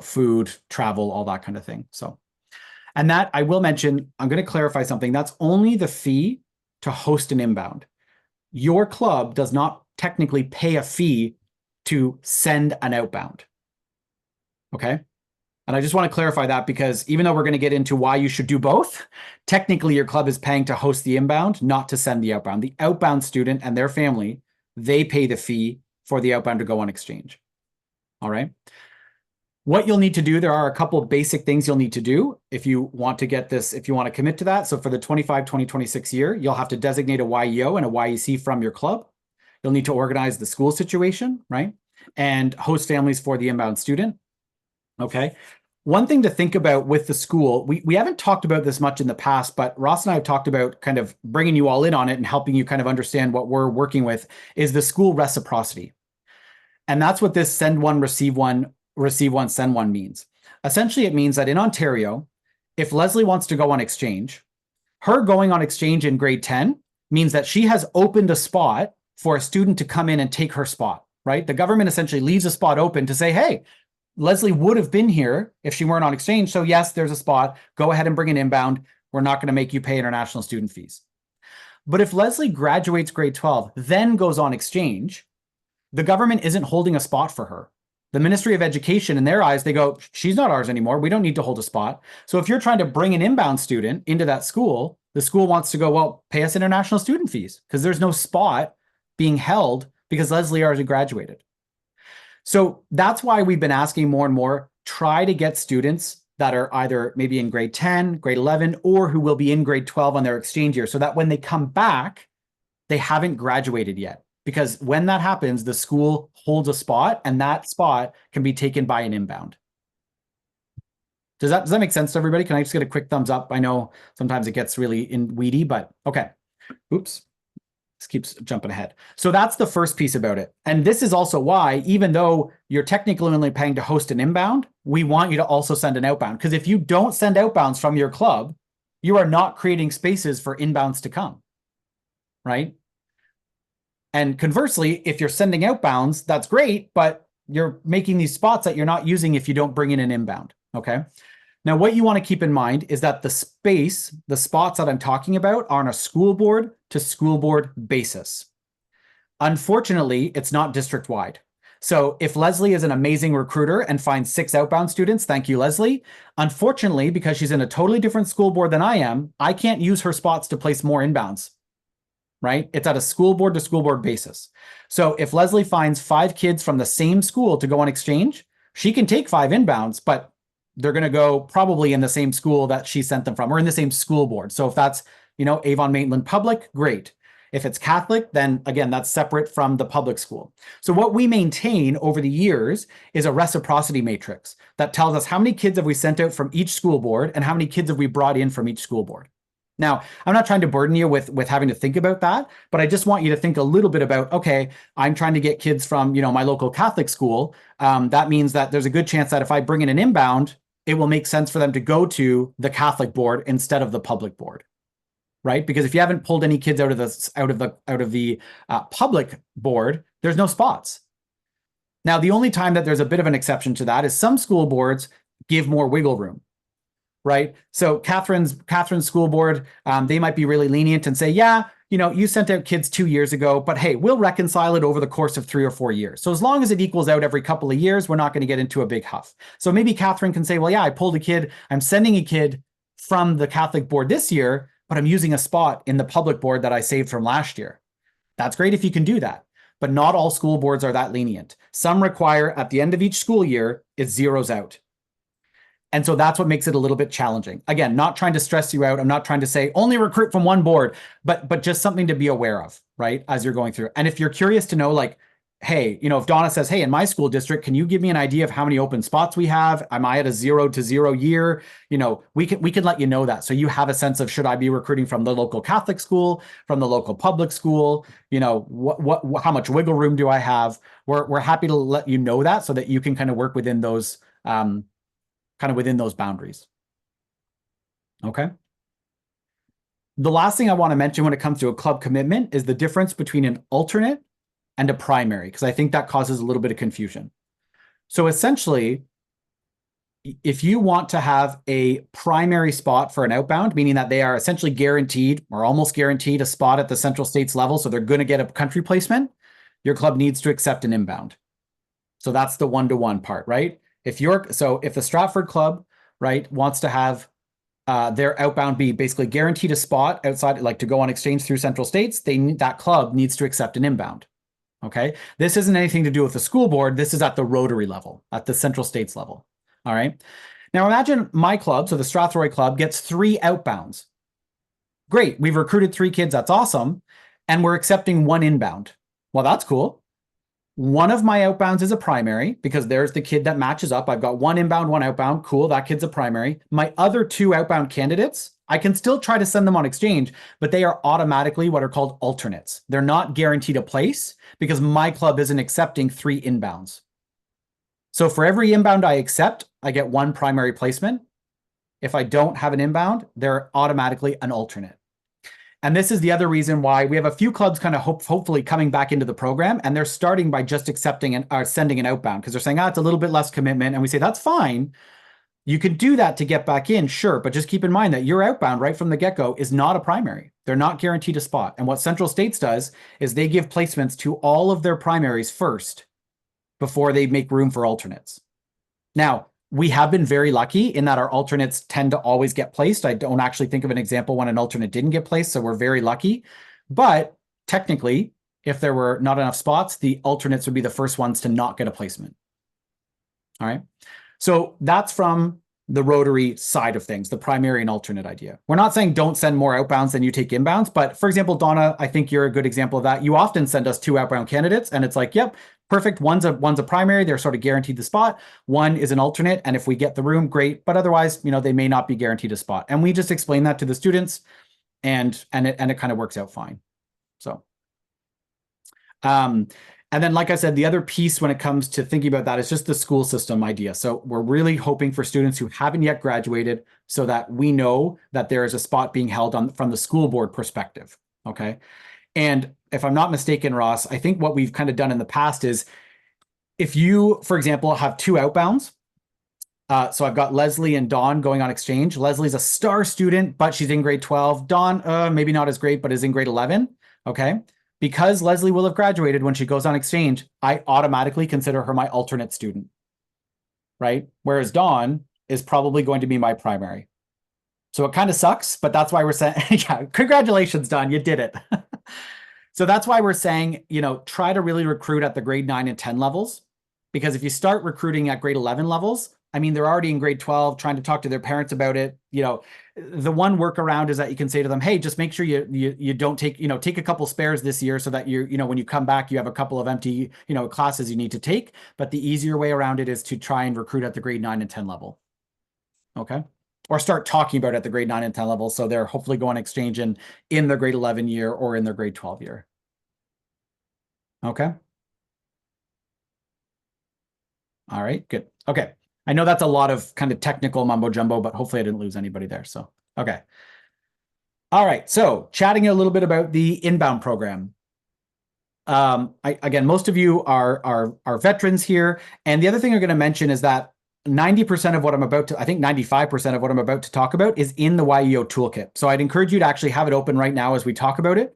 food, travel, all that kind of thing. So, and that I will mention, I'm going to clarify something. That's only the fee to host an inbound. Your club does not technically pay a fee to send an outbound. Okay. And I just want to clarify that because even though we're going to get into why you should do both, technically your club is paying to host the inbound, not to send the outbound. The outbound student and their family, they pay the fee for the outbound to go on exchange. All right. What you'll need to do, there are a couple of basic things you'll need to do if you want to get this, if you want to commit to that. So for the 2026 year, you'll have to designate a YEO and a YEC from your club. You'll need to organize the school situation, right? And host families for the inbound student. Okay. One thing to think about with the school, we haven't talked about this much in the past, but Ross and I have talked about kind of bringing you all in on it and helping you kind of understand what we're working with is the school reciprocity. And that's what this send one, receive one, send one means. Essentially, it means that in Ontario, if Leslie wants to go on exchange, her going on exchange in grade 10 means that she has opened a spot for a student to come in and take her spot, right? The government essentially leaves a spot open to say, hey, Leslie would have been here if she weren't on exchange. So yes, there's a spot. Go ahead and bring an inbound. We're not going to make you pay international student fees. But if Leslie graduates grade 12, then goes on exchange, the government isn't holding a spot for her. The Ministry of Education, in their eyes, they go, she's not ours anymore. We don't need to hold a spot. So if you're trying to bring an inbound student into that school, the school wants to go, well, pay us international student fees because there's no spot being held because Leslie already graduated. So that's why we've been asking more and more, try to get students that are either maybe in grade 10, grade 11, or who will be in grade 12 on their exchange year so that when they come back, they haven't graduated yet. Because when that happens, the school holds a spot and that spot can be taken by an inbound. Does that make sense to everybody? Can I just get a quick thumbs up? I know sometimes it gets really weedy, but okay. Oops. This keeps jumping ahead. So that's the first piece about it. And this is also why, even though you're technically only paying to host an inbound, we want you to also send an outbound. Because if you don't send outbounds from your club, you are not creating spaces for inbounds to come, right? And conversely, if you're sending outbounds, that's great, but you're making these spots that you're not using if you don't bring in an inbound, okay? Now, what you want to keep in mind is that the spots that I'm talking about are on a school board to school board basis. Unfortunately, it's not district-wide. So if Leslie is an amazing recruiter and finds 6 outbound students, thank you, Leslie. Unfortunately, because she's in a totally different school board than I am, I can't use her spots to place more inbounds, right? It's at a school board to school board basis. So if Leslie finds 5 kids from the same school to go on exchange, she can take 5 inbounds, but they're going to go probably in the same school that she sent them from or in the same school board. So if that's, Avon Maitland Public, great. If it's Catholic, then again, that's separate from the public school. So what we maintain over the years is a reciprocity matrix that tells us how many kids have we sent out from each school board and how many kids have we brought in from each school board. Now, I'm not trying to burden you with having to think about that, but I just want you to think a little bit about, okay, I'm trying to get kids from, my local Catholic school. That means that there's a good chance that if I bring in an inbound, it will make sense for them to go to the Catholic board instead of the public board, right? Because if you haven't pulled any kids out of the public board, there's no spots. Now, the only time that there's a bit of an exception to that is some school boards give more wiggle room, right? So Catherine's school board, they might be really lenient and say, yeah, you sent out kids 2 years ago, but hey, we'll reconcile it over the course of 3 or 4 years. So as long as it equals out every couple of years, we're not going to get into a big huff. So maybe Catherine can say, well, yeah, I pulled a kid. I'm sending a kid from the Catholic board this year, but I'm using a spot in the public board that I saved from last year. That's great if you can do that, but not all school boards are that lenient. Some require at the end of each school year, it zeroes out. And so that's what makes it a little bit challenging. Again, not trying to stress you out. I'm not trying to say only recruit from one board, but just something to be aware of, right? As you're going through. And if you're curious to know, like, hey, if Donna says, hey, in my school district, can you give me an idea of how many open spots we have? Am I at a 0 to 0 year? We can let you know that. So you have a sense of, should I be recruiting from the local Catholic school, from the local public school? How much wiggle room do I have? We're happy to let you know that so that you can kind of work within those, boundaries. Okay. The last thing I want to mention when it comes to a club commitment is the difference between an alternate and a primary, because I think that causes a little bit of confusion. So essentially, if you want to have a primary spot for an outbound, meaning that they are essentially guaranteed or almost guaranteed a spot at the Central States level, so they're going to get a country placement, your club needs to accept an inbound. So that's the one-to-one part, right? If the Stratford club, right, wants to have their outbound be basically guaranteed a spot outside, like to go on exchange through Central States, that club needs to accept an inbound. Okay. This isn't anything to do with the school board. This is at the Rotary level, at the Central States level. All right. Now imagine my club, so the Strathroy club, gets 3 outbounds. Great. We've recruited 3 kids. That's awesome. And we're accepting 1 inbound. Well, that's cool. One of my outbounds is a primary because there's the kid that matches up. I've got 1 inbound, 1 outbound. Cool. That kid's a primary. My other 2 outbound candidates, I can still try to send them on exchange, but they are automatically what are called alternates. They're not guaranteed a place because my club isn't accepting 3 inbounds. So for every inbound I accept, I get 1 primary placement. If I don't have an inbound, they're automatically an alternate. And this is the other reason why we have a few clubs kind of hopefully coming back into the program, and they're starting by just accepting or sending an outbound because they're saying, it's a little bit less commitment. And we say, that's fine. You can do that to get back in, sure, but just keep in mind that your outbound right from the get-go is not a primary. They're not guaranteed a spot. And what Central States does is they give placements to all of their primaries first before they make room for alternates. Now, we have been very lucky in that our alternates tend to always get placed. I don't actually think of an example when an alternate didn't get placed, so we're very lucky. But technically, if there were not enough spots, the alternates would be the first ones to not get a placement. All right. So that's from the Rotary side of things, the primary and alternate idea. We're not saying don't send more outbounds than you take inbounds, but for example, Donna, I think you're a good example of that. You often send us 2 outbound candidates and it's like, yep, perfect. One's a primary. They're sort of guaranteed the spot. 1 is an alternate. And if we get the room, great. But otherwise, they may not be guaranteed a spot. And we just explain that to the students and it kind of works out fine. So, and then, like I said, the other piece when it comes to thinking about that is just the school system idea. So we're really hoping for students who haven't yet graduated so that we know that there is a spot being held from the school board perspective. Okay. And if I'm not mistaken, Ross, I think what we've kind of done in the past is if you, for example, have 2 outbounds. So I've got Leslie and Dawn going on exchange. Leslie's a star student, but she's in grade 12. Dawn, maybe not as great, but is in grade 11. Okay. Because Leslie will have graduated when she goes on exchange, I automatically consider her my alternate student, right? Whereas Dawn is probably going to be my primary. So it kind of sucks, but that's why we're saying, yeah, congratulations, Dawn, you did it. So that's why we're saying, try to really recruit at the grade 9 and 10 levels, because if you start recruiting at grade 11 levels, they're already in grade 12 trying to talk to their parents about it. The one workaround is that you can say to them, hey, just make sure you don't take a couple spares this year so that when you come back, you have a couple of empty, classes you need to take. But the easier way around it is to try and recruit at the grade 9 and 10 level. Okay. Or start talking about it at the grade 9 and 10 level. So they're hopefully going exchange in their grade 11 year or in their grade 12 year. Okay. All right, good. Okay. I know that's a lot of kind of technical mumbo jumbo, but hopefully I didn't lose anybody there. So, okay. All right. So chatting a little bit about the inbound program. Again, most of you are veterans here. And the other thing I'm going to mention is that 90% of what I think 95% of what I'm about to talk about is in the YEO toolkit. So I'd encourage you to actually have it open right now as we talk about it.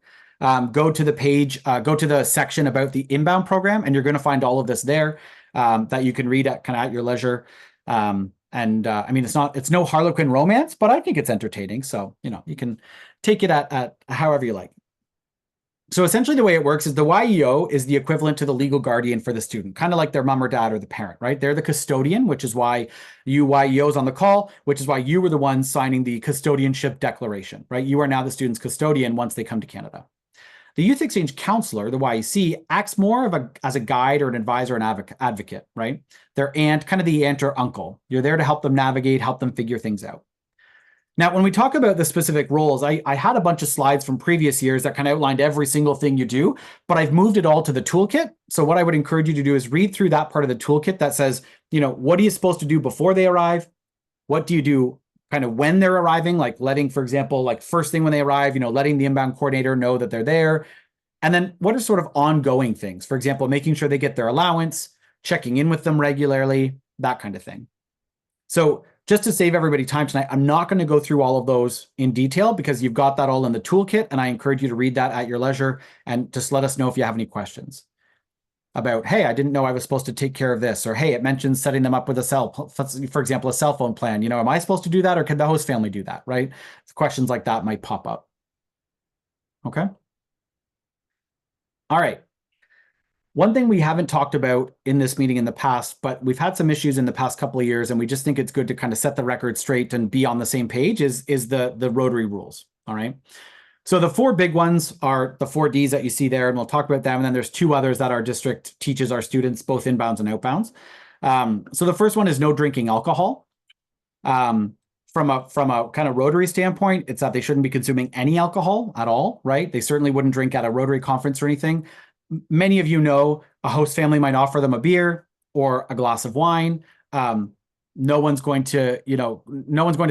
Go to the page, go to the section about the inbound program, and you're going to find all of this there that you can read at your leisure. It's no Harlequin romance, but I think it's entertaining. So, you can take it at however you like. So essentially the way it works is the YEO is the equivalent to the legal guardian for the student, kind of like their mom or dad or the parent, right? They're the custodian, which is why you YEOs on the call, which is why you were the ones signing the custodianship declaration, right? You are now the student's custodian once they come to Canada. The youth exchange counselor, the YEC, acts more of as a guide or an advisor and advocate, right? Their aunt, kind of the aunt or uncle. You're there to help them navigate, help them figure things out. Now, when we talk about the specific roles, I had a bunch of slides from previous years that kind of outlined every single thing you do, but I've moved it all to the toolkit. So what I would encourage you to do is read through that part of the toolkit that says, what are you supposed to do before they arrive? What do you do kind of when they're arriving? Like letting, for example, like first thing when they arrive, letting the inbound coordinator know that they're there. And then what are sort of ongoing things? For example, making sure they get their allowance, checking in with them regularly, that kind of thing. So just to save everybody time tonight, I'm not going to go through all of those in detail because you've got that all in the toolkit, and I encourage you to read that at your leisure and just let us know if you have any questions about, hey, I didn't know I was supposed to take care of this, or hey, it mentions setting them up with for example, a cell phone plan. Am I supposed to do that, or can the host family do that, right? Questions like that might pop up. Okay. All right. One thing we haven't talked about in this meeting in the past, but we've had some issues in the past couple of years, and we just think it's good to kind of set the record straight and be on the same page is the Rotary rules, all right? So the 4 big ones are the 4 Ds that you see there, and we'll talk about them, and then there's 2 others that our district teaches our students, both inbounds and outbounds. So the first one is no drinking alcohol. From a kind of Rotary standpoint, it's that they shouldn't be consuming any alcohol at all, right? They certainly wouldn't drink at a Rotary conference or anything. Many of you know a host family might offer them a beer or a glass of wine. No one's going to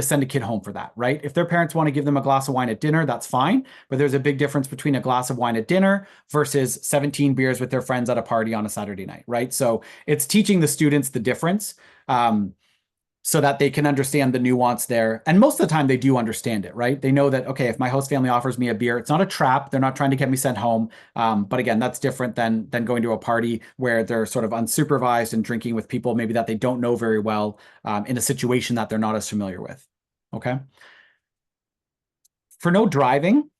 send a kid home for that, right? If their parents want to give them a glass of wine at dinner, that's fine. But there's a big difference between a glass of wine at dinner versus 17 beers with their friends at a party on a Saturday night, right? So it's teaching the students the difference. So that they can understand the nuance there. And most of the time they do understand it, right? They know that, okay, if my host family offers me a beer, it's not a trap. They're not trying to get me sent home. But again, that's different than going to a party where they're sort of unsupervised and drinking with people maybe that they don't know very well in a situation that they're not as familiar with, okay? For no driving,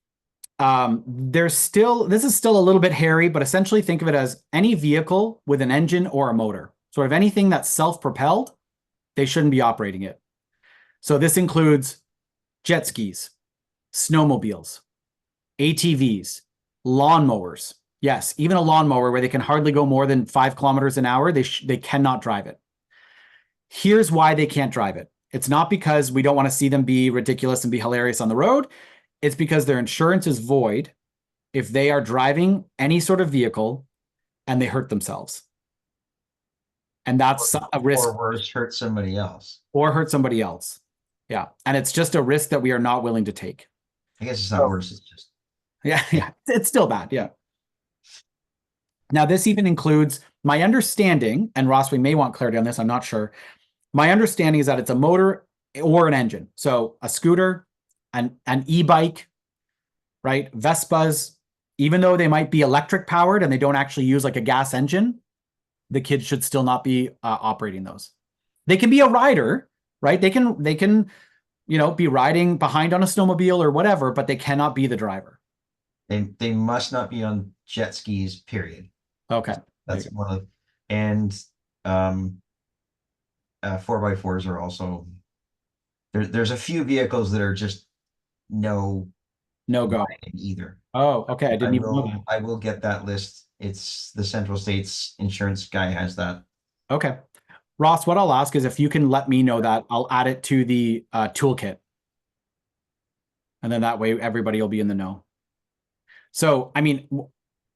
this is still a little bit hairy, but essentially think of it as any vehicle with an engine or a motor. Sort of anything that's self-propelled, they shouldn't be operating it. So this includes jet skis, snowmobiles, ATVs, lawnmowers. Yes, even a lawnmower where they can hardly go more than 5 kilometers an hour, they cannot drive it. Here's why they can't drive it. It's not because we don't want to see them be ridiculous and be hilarious on the road. It's because their insurance is void if they are driving any sort of vehicle and they hurt themselves. And that's a risk. Or worse, hurt somebody else. Or hurt somebody else. Yeah. And it's just a risk that we are not willing to take. I guess it's not worse. It's just. Yeah. It's still bad. Yeah. Now, this even includes my understanding, and Ross, we may want clarity on this. I'm not sure. My understanding is that it's a motor or an engine. So a scooter, an e-bike, right? Vespas, even though they might be electric powered and they don't actually use like a gas engine, the kids should still not be operating those. They can be a rider, right? They can, be riding behind on a snowmobile or whatever, but they cannot be the driver. They must not be on jet skis, period. Okay. That's one of, and 4x4s are also, there's a few vehicles that are just no go either. Oh, okay. I didn't even know. I will get that list. It's the Central States insurance guy has that. Okay. Ross, what I'll ask is if you can let me know that, I'll add it to the toolkit. And then that way everybody will be in the know. So, I mean,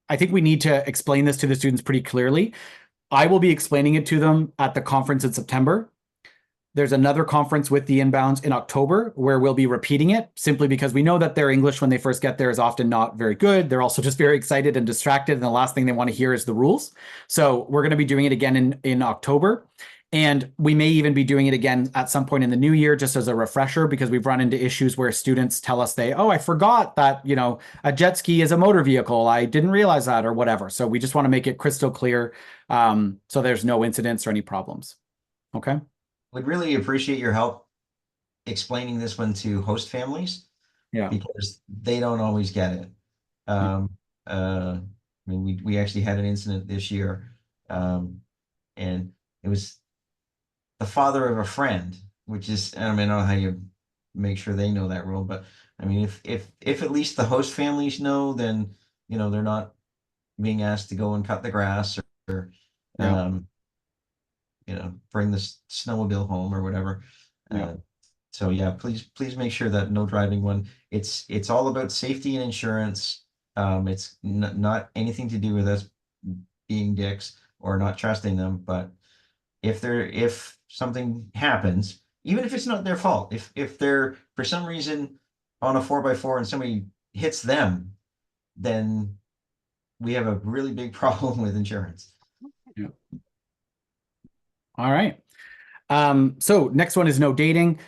I think we need to explain this to the students pretty clearly. I will be explaining it to them at the conference in September. There's another conference with the inbounds in October where we'll be repeating it simply because we know that their English when they first get there is often not very good. They're also just very excited and distracted. And the last thing they want to hear is the rules. So we're going to be doing it again in October. And we may even be doing it again at some point in the new year, just as a refresher, because we've run into issues where students tell us I forgot that, a jet ski is a motor vehicle. I didn't realize that or whatever. So we just want to make it crystal clear so there's no incidents or any problems. Okay. Would really appreciate your help explaining this one to host families. Yeah. Because they don't always get it. I mean, we actually had an incident this year, and it was the father of a friend, which is, I mean, I don't know how you make sure they know that rule, but I mean, if at least the host families know, then, you know, they're not being asked to go and cut the grass or, Yeah. you know, bring the snowmobile home or whatever. Yeah. So yeah, please make sure that no driving one. It's all about safety and insurance. It's not anything to do with us being dicks or not trusting them, but if something happens, even if it's not their fault, if they're for some reason on a 4x4 and somebody hits them, then we have a really big problem with insurance. Yeah. All right. So next one is no dating.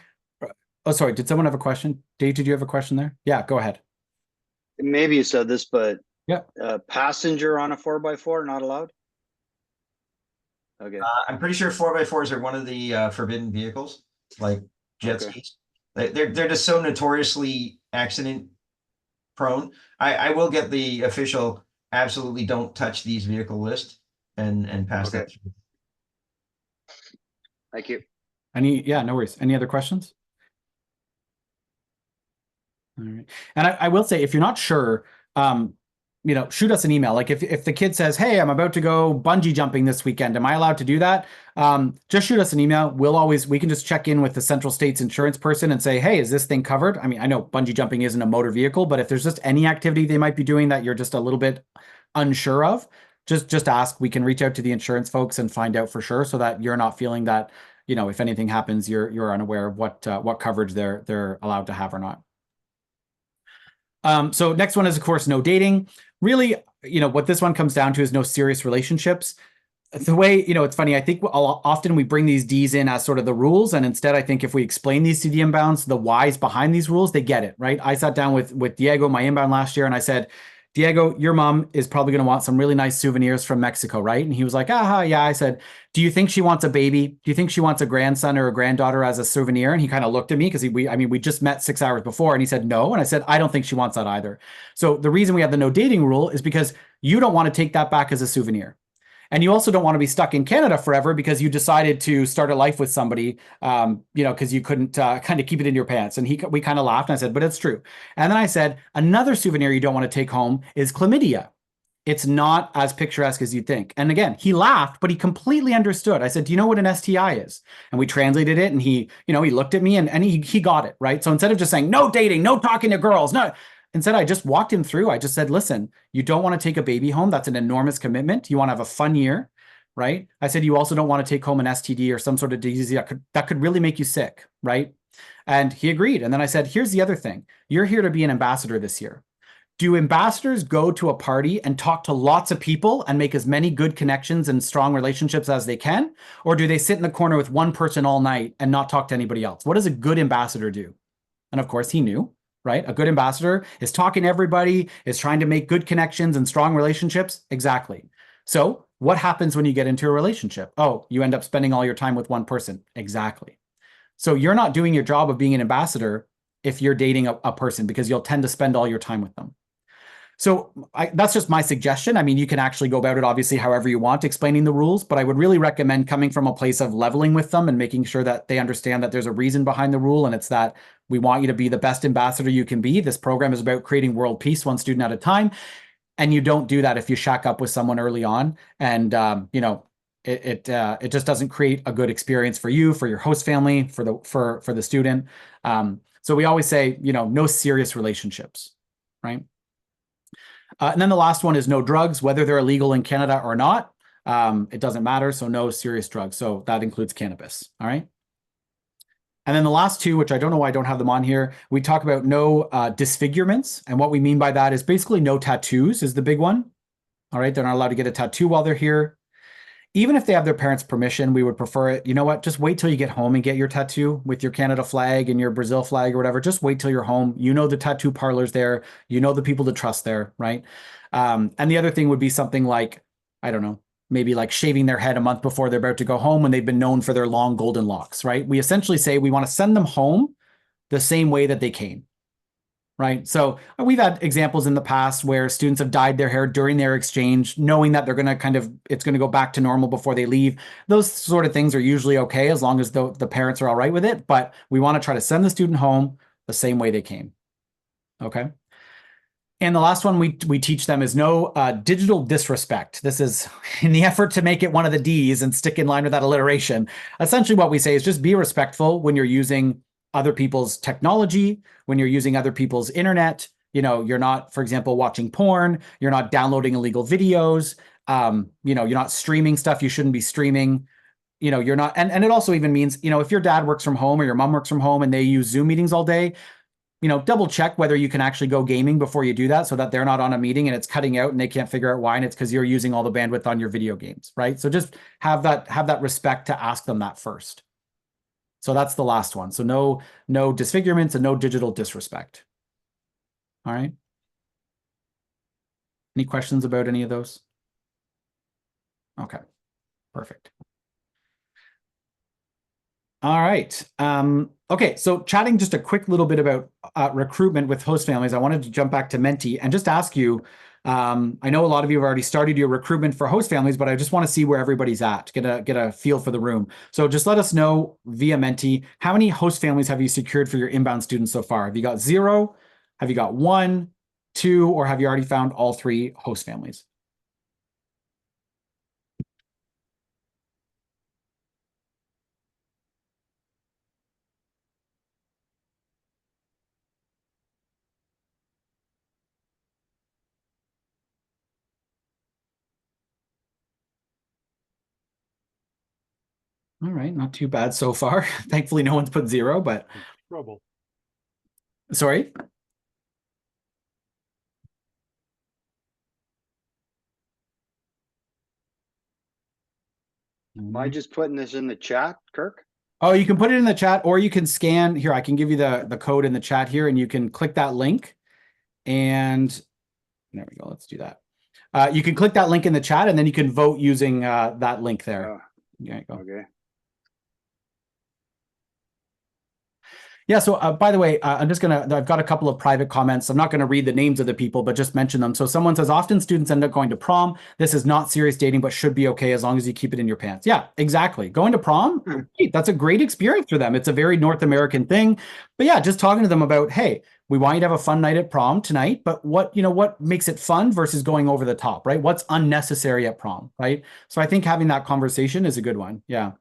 Oh, sorry. Did someone have a question? Dave, did you have a question there? Yeah, go ahead. Maybe you said this, but Yeah. Passenger on a 4x4 not allowed? Okay. I'm pretty sure 4x4s are one of the forbidden vehicles, like jet Okay. skis. They're just so notoriously accident prone. I will get the official absolutely don't touch these vehicle list and pass that Okay. through. Thank you. Yeah, no worries. Any other questions? All right. And I will say, if you're not sure, you know, shoot us an email. Like if the kid says, hey, I'm about to go bungee jumping this weekend, am I allowed to do that? Just shoot us an email. We can just check in with the Central States insurance person and say, hey, is this thing covered? I mean, I know bungee jumping isn't a motor vehicle, but if there's just any activity they might be doing that you're just a little bit unsure of, just ask. We can reach out to the insurance folks and find out for sure, so that you're not feeling that, you know, if anything happens, you're unaware of what coverage they're allowed to have or not. So next one is, of course, no dating. Really, you know, what this one comes down to is no serious relationships. The way, you know, it's funny, I think often we bring these Ds in as sort of the rules, and instead I think if we explain these to the inbounds, the whys behind these rules, they get it, right? I sat down with Diego, my inbound last year, and I said, Diego, your mom is probably going to want some really nice souvenirs from Mexico, right? And he was like, aha, yeah. I said, do you think she wants a baby? Do you think she wants a grandson or a granddaughter as a souvenir? And he kind of looked at me because we just met 6 hours before, and he said no. And I said, I don't think she wants that either. So the reason we have the no dating rule is because you don't want to take that back as a souvenir. And you also don't want to be stuck in Canada forever because you decided to start a life with somebody, you know, because you couldn't kind of keep it in your pants. And we kind of laughed, and I said, but it's true. And then I said, another souvenir you don't want to take home is chlamydia. It's not as picturesque as you'd think. And again, he laughed, but he completely understood. I said, do you know what an STI is? And we translated it, and he looked at me and he got it, right? So instead of just saying, no dating, no talking to girls, no. Instead, I just walked him through. I just said, listen, you don't want to take a baby home. That's an enormous commitment. You want to have a fun year, right? I said, you also don't want to take home an STD or some sort of disease that could really make you sick, right? And he agreed. And then I said, here's the other thing. You're here to be an ambassador this year. Do ambassadors go to a party and talk to lots of people and make as many good connections and strong relationships as they can? Or do they sit in the corner with one person all night and not talk to anybody else? What does a good ambassador do? And of course, he knew. Right? A good ambassador is talking to everybody, is trying to make good connections and strong relationships. Exactly. So what happens when you get into a relationship? Oh, you end up spending all your time with one person. Exactly. So you're not doing your job of being an ambassador if you're dating a person, because you'll tend to spend all your time with them. So that's just my suggestion. I mean, you can actually go about it, obviously, however you want, explaining the rules, but I would really recommend coming from a place of leveling with them and making sure that they understand that there's a reason behind the rule, and it's that we want you to be the best ambassador you can be. This program is about creating world peace, one student at a time, and you don't do that if you shack up with someone early on, and you know, it just doesn't create a good experience for you, for your host family, for the student. So we always say, you know, no serious relationships, right? And then the last one is no drugs, whether they're illegal in Canada or not. It doesn't matter. So no serious drugs. So that includes cannabis. All right. And then the last two, which I don't know why I don't have them on here, we talk about no disfigurements. And what we mean by that is basically no tattoos is the big one. All right. They're not allowed to get a tattoo while they're here. Even if they have their parents' permission, we would prefer it. You know what? Just wait till you get home and get your tattoo with your Canada flag and your Brazil flag or whatever. Just wait till you're home. You know the tattoo parlors there. You know the people to trust there, right? And the other thing would be something like, I don't know, maybe like shaving their head a month before they're about to go home when they've been known for their long golden locks, right? We essentially say we want to send them home the same way that they came. right? So we've had examples in the past where students have dyed their hair during their exchange, knowing that they're going to it's going to go back to normal before they leave. Those sort of things are usually okay as long as the parents are all right with it. But we want to try to send the student home the same way they came. Okay. And the last one we teach them is no digital disrespect. This is in the effort to make it one of the D's and stick in line with that alliteration. Essentially what we say is just be respectful when you're using other people's technology, when you're using other people's internet. You know, you're not, for example, watching porn, you're not downloading illegal videos, you know, you're not streaming stuff you shouldn't be streaming. You know, you're not, and it also even means, you know, if your dad works from home or your mom works from home and they use Zoom meetings all day, you know, double check whether you can actually go gaming before you do that so that they're not on a meeting and it's cutting out and they can't figure out why, and it's because you're using all the bandwidth on your video games, right? So just have that respect to ask them that first. So that's the last one. So no disfigurements and no digital disrespect. All right. Any questions about any of those? Okay, perfect. All right. Okay, so chatting just a quick little bit about recruitment with host families, I wanted to jump back to Menti and just ask you, I know a lot of you have already started your recruitment for host families, but I just want to see where everybody's at, get a feel for the room. So just let us know via Menti, how many host families have you secured for your inbound students so far? Have you got 0? Have you got 1, 2, or have you already found all 3 host families? All right, not too bad so far. Thankfully, no one's put 0, but Trouble. sorry. Am I just putting this in the chat, Kirk? Oh, you can put it in the chat, or you can scan here. I can give you the code in the chat here, and you can click that link. And there we go. Let's do that. You can click that link in the chat, and then you can vote using that link there. There you go. Okay. Yeah, so by the way, I've got a couple of private comments. I'm not going to read the names of the people, but just mention them. So someone says, often students end up going to prom. This is not serious dating, but should be okay as long as you keep it in your pants. Yeah, exactly. Going to prom, that's a great experience for them. It's a very North American thing. But yeah, just talking to them about, hey, we want you to have a fun night at prom tonight, but what makes it fun versus going over the top, right? What's unnecessary at prom, right? So I think having that conversation is a good one. Yeah.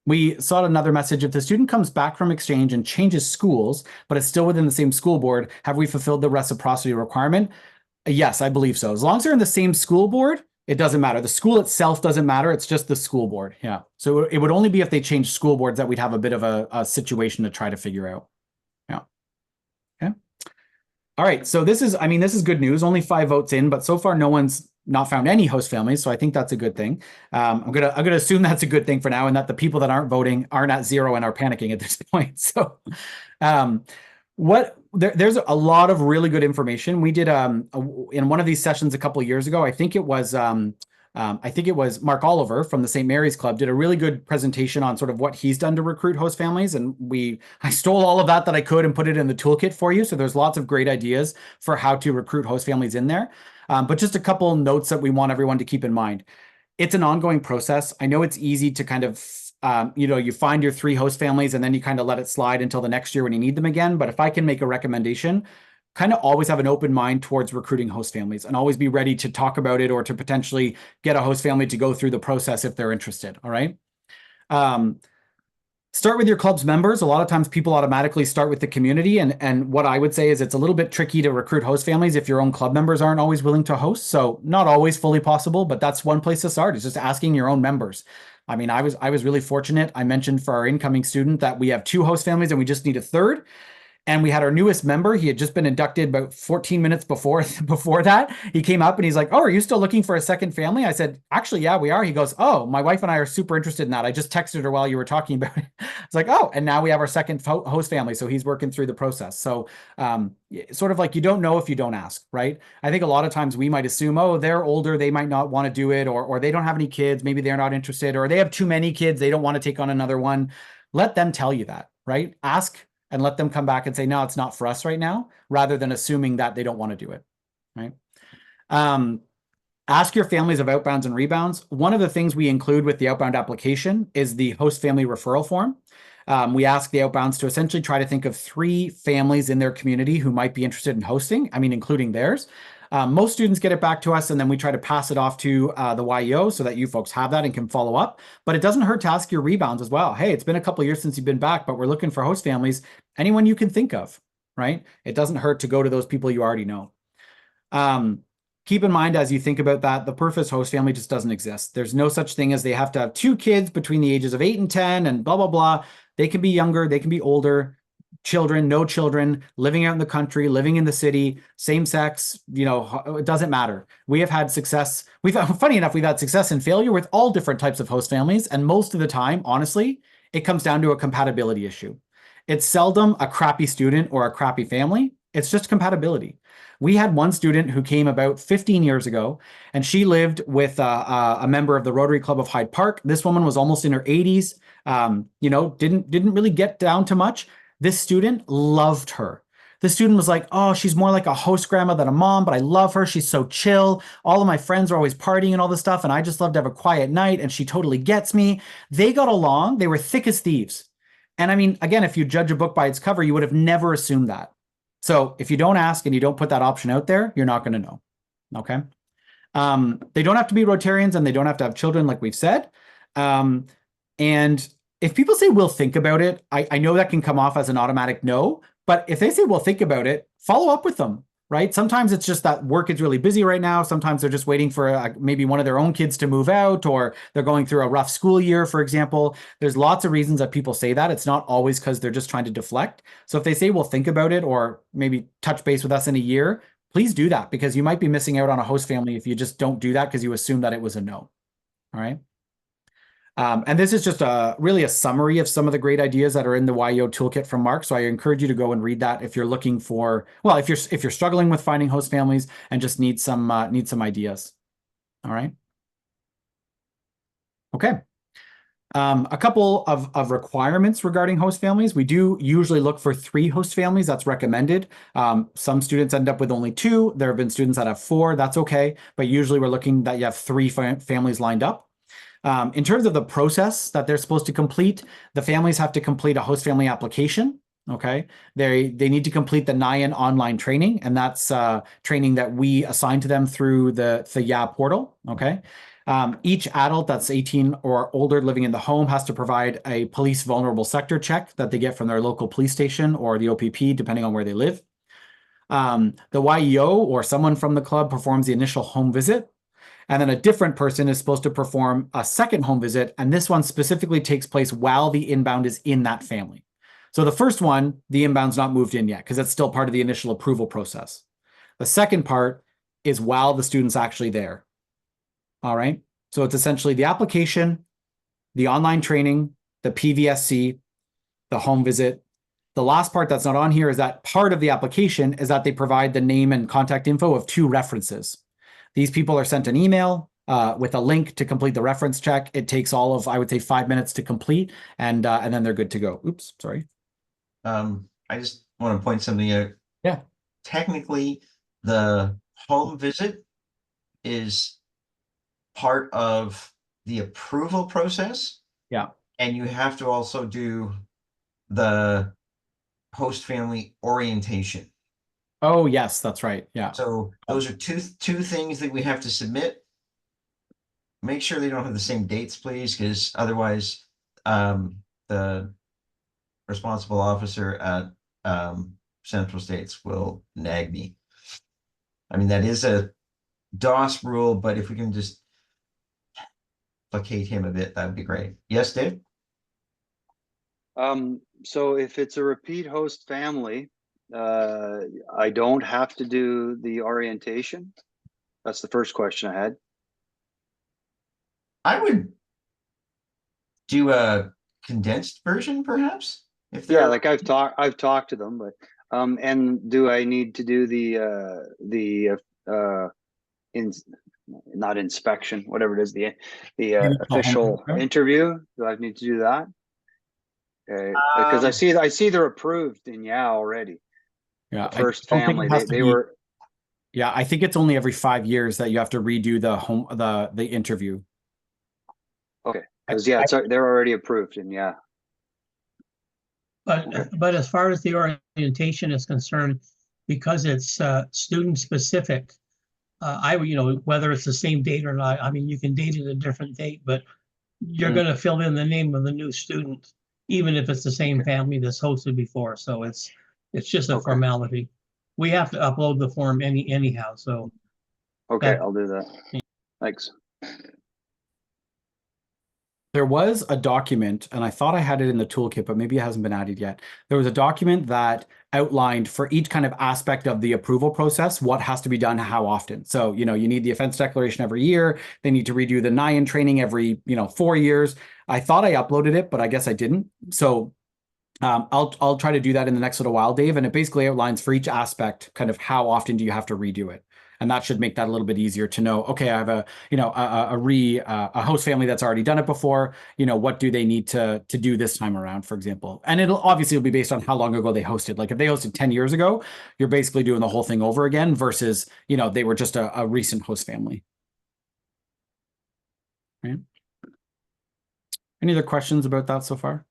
We saw another message. If the student comes back from exchange and changes schools, but it's still within the same school board, have we fulfilled the reciprocity requirement? Yes, I believe so. As long as they're in the same school board, it doesn't matter. The school itself doesn't matter. It's just the school board. Yeah. So it would only be if they change school boards that we'd have a bit of a situation to try to figure out. Yeah. Okay. All right. So this is good news. Only 5 votes in, but so far no one's not found any host families, so I think that's a good thing. I'm gonna assume that's a good thing for now, and that the people that aren't voting aren't at 0 and are panicking at this point. So, there's a lot of really good information. We did in one of these sessions a couple of years ago. I think it was Mark Oliver from the St. Mary's Club did a really good presentation on sort of what he's done to recruit host families, and I stole all of that I could and put it in the toolkit for you. So there's lots of great ideas for how to recruit host families in there. But just a couple notes that we want everyone to keep in mind. It's an ongoing process. I know it's easy to kind of, you find your 3 host families and then you kind of let it slide until the next year when you need them again. But if I can make a recommendation, kind of always have an open mind towards recruiting host families and always be ready to talk about it or to potentially get a host family to go through the process if they're interested. All right. Start with your club's members. A lot of times people automatically start with the community. And what I would say is it's a little bit tricky to recruit host families if your own club members aren't always willing to host. So not always fully possible, but that's one place to start, is just asking your own members. I mean, I was really fortunate. I mentioned for our incoming student that we have 2 host families and we just need a 3rd. And we had our newest member. He had just been inducted about 14 minutes before that. He came up and he's like, "Oh, are you still looking for a second family?" I said, "Actually, yeah, we are." He goes, "Oh, my wife and I are super interested in that. I just texted her while you were talking about it." It's like, "Oh," and now we have our second host family. So he's working through the process. So sort of like, you don't know if you don't ask, right? I think a lot of times we might assume, oh, they're older, they might not want to do it, or they don't have any kids, maybe they're not interested, or they have too many kids, they don't want to take on another one. Let them tell you that, right? Ask and let them come back and say, no, it's not for us right now, rather than assuming that they don't want to do it, right? Ask your families of outbounds and rebounds. One of the things we include with the outbound application is the host family referral form. We ask the outbounds to essentially try to think of 3 families in their community who might be interested in hosting, including theirs. Most students get it back to us, and then we try to pass it off to the YEO so that you folks have that and can follow up. But it doesn't hurt to ask your rebounds as well. Hey, it's been a couple of years since you've been back, but we're looking for host families. Anyone you can think of, right? It doesn't hurt to go to those people you already know. Keep in mind, as you think about that, the perfect host family just doesn't exist. There's no such thing as they have to have 2 kids between the ages of 8 and 10 and blah, blah, blah. They can be younger, they can be older, children, no children, living out in the country, living in the city, same sex, it doesn't matter. We have had success. Funny enough, we've had success and failure with all different types of host families. And most of the time, honestly, it comes down to a compatibility issue. It's seldom a crappy student or a crappy family. It's just compatibility. We had one student who came about 15 years ago, and she lived with a member of the Rotary Club of Hyde Park. This woman was almost in her 80s, didn't really get down to much. This student loved her. The student was like, oh, she's more like a host grandma than a mom, but I love her. She's so chill. All of my friends are always partying and all this stuff, and I just love to have a quiet night, and she totally gets me. They got along. They were thick as thieves. And again, if you judge a book by its cover, you would have never assumed that. So if you don't ask and you don't put that option out there, you're not going to know. Okay. They don't have to be Rotarians, and they don't have to have children, like we've said. And if people say, we'll think about it, I know that can come off as an automatic no, but if they say, we'll think about it, follow up with them, right? Sometimes it's just that work is really busy right now. Sometimes they're just waiting for maybe one of their own kids to move out, or they're going through a rough school year, for example. There's lots of reasons that people say that. It's not always because they're just trying to deflect. So if they say, we'll think about it, or maybe touch base with us in a year, please do that, because you might be missing out on a host family if you just don't do that because you assume that it was a no. All right. And this is just really a summary of some of the great ideas that are in the YEO toolkit from Mark. So I encourage you to go and read that if you're looking for, well, if you're struggling with finding host families and just need some ideas. All right. Okay. A couple of requirements regarding host families. We do usually look for 3 host families. That's recommended. Some students end up with only 2. There have been students that have 4. That's okay. But usually we're looking that you have 3 families lined up. In terms of the process that they're supposed to complete, the families have to complete a host family application. Okay. They need to complete the NIAN online training, and that's training that we assign to them through the YA portal. Okay. Each adult that's 18 or older living in the home has to provide a police vulnerable sector check that they get from their local police station or the OPP, depending on where they live. The YEO or someone from the club performs the initial home visit. And then a different person is supposed to perform a second home visit. And this one specifically takes place while the inbound is in that family. So the first one, the inbound's not moved in yet because that's still part of the initial approval process. The second part is while the student's actually there. All right. So it's essentially the application, the online training, the PVSC, the home visit. The last part that's not on here is that part of the application is that they provide the name and contact info of 2 references. These people are sent an email with a link to complete the reference check. It takes all of, I would say, 5 minutes to complete, and then they're good to go. Oops, sorry. I just want to point something out. Yeah. Technically, the home visit is part of the approval process. Yeah. And you have to also do the host family orientation. Oh, yes, that's right. Yeah. So those are two things that we have to submit. Make sure they don't have the same dates, please, because otherwise the responsible officer at Central States will nag me. I mean, that is a DOS rule, but if we can just placate him a bit, that would be great. Yes, Dave? So if it's a repeat host family, I don't have to do the orientation. That's the first question I had. I would do a condensed version, perhaps. If Yeah, like I've talked to them, but and do I need to do not inspection, whatever it is, the official interview? Do I need to do that? Okay, because I see they're approved in YEO already. Yeah, The first I don't think family, it has to they be. were, Yeah, I think it's only every 5 years that you have to redo the interview. okay, because yeah, they're already approved and yeah. But as far as the orientation is concerned, because it's student specific, whether it's the same date or not, I mean, you can date it a different date, but you're going to fill in the name of the new student, even if it's the same family that's hosted before. So it's just a formality. We have to upload the form anyhow. So Okay, I'll do that. Thanks. There was a document, and I thought I had it in the toolkit, but maybe it hasn't been added yet. There was a document that outlined for each kind of aspect of the approval process, what has to be done, how often. So, you need the offense declaration every year. They need to redo the NIAN training every, 4 years. I thought I uploaded it, but I guess I didn't. So I'll try to do that in the next little while, Dave. And it basically outlines for each aspect kind of how often do you have to redo it. And that should make that a little bit easier to know. Okay, I have a host family that's already done it before. What do they need to do this time around, for example? And it'll be based on how long ago they hosted. Like if they hosted 10 years ago, you're basically doing the whole thing over again versus, they were just a recent host family. Right? Any other questions about that so far?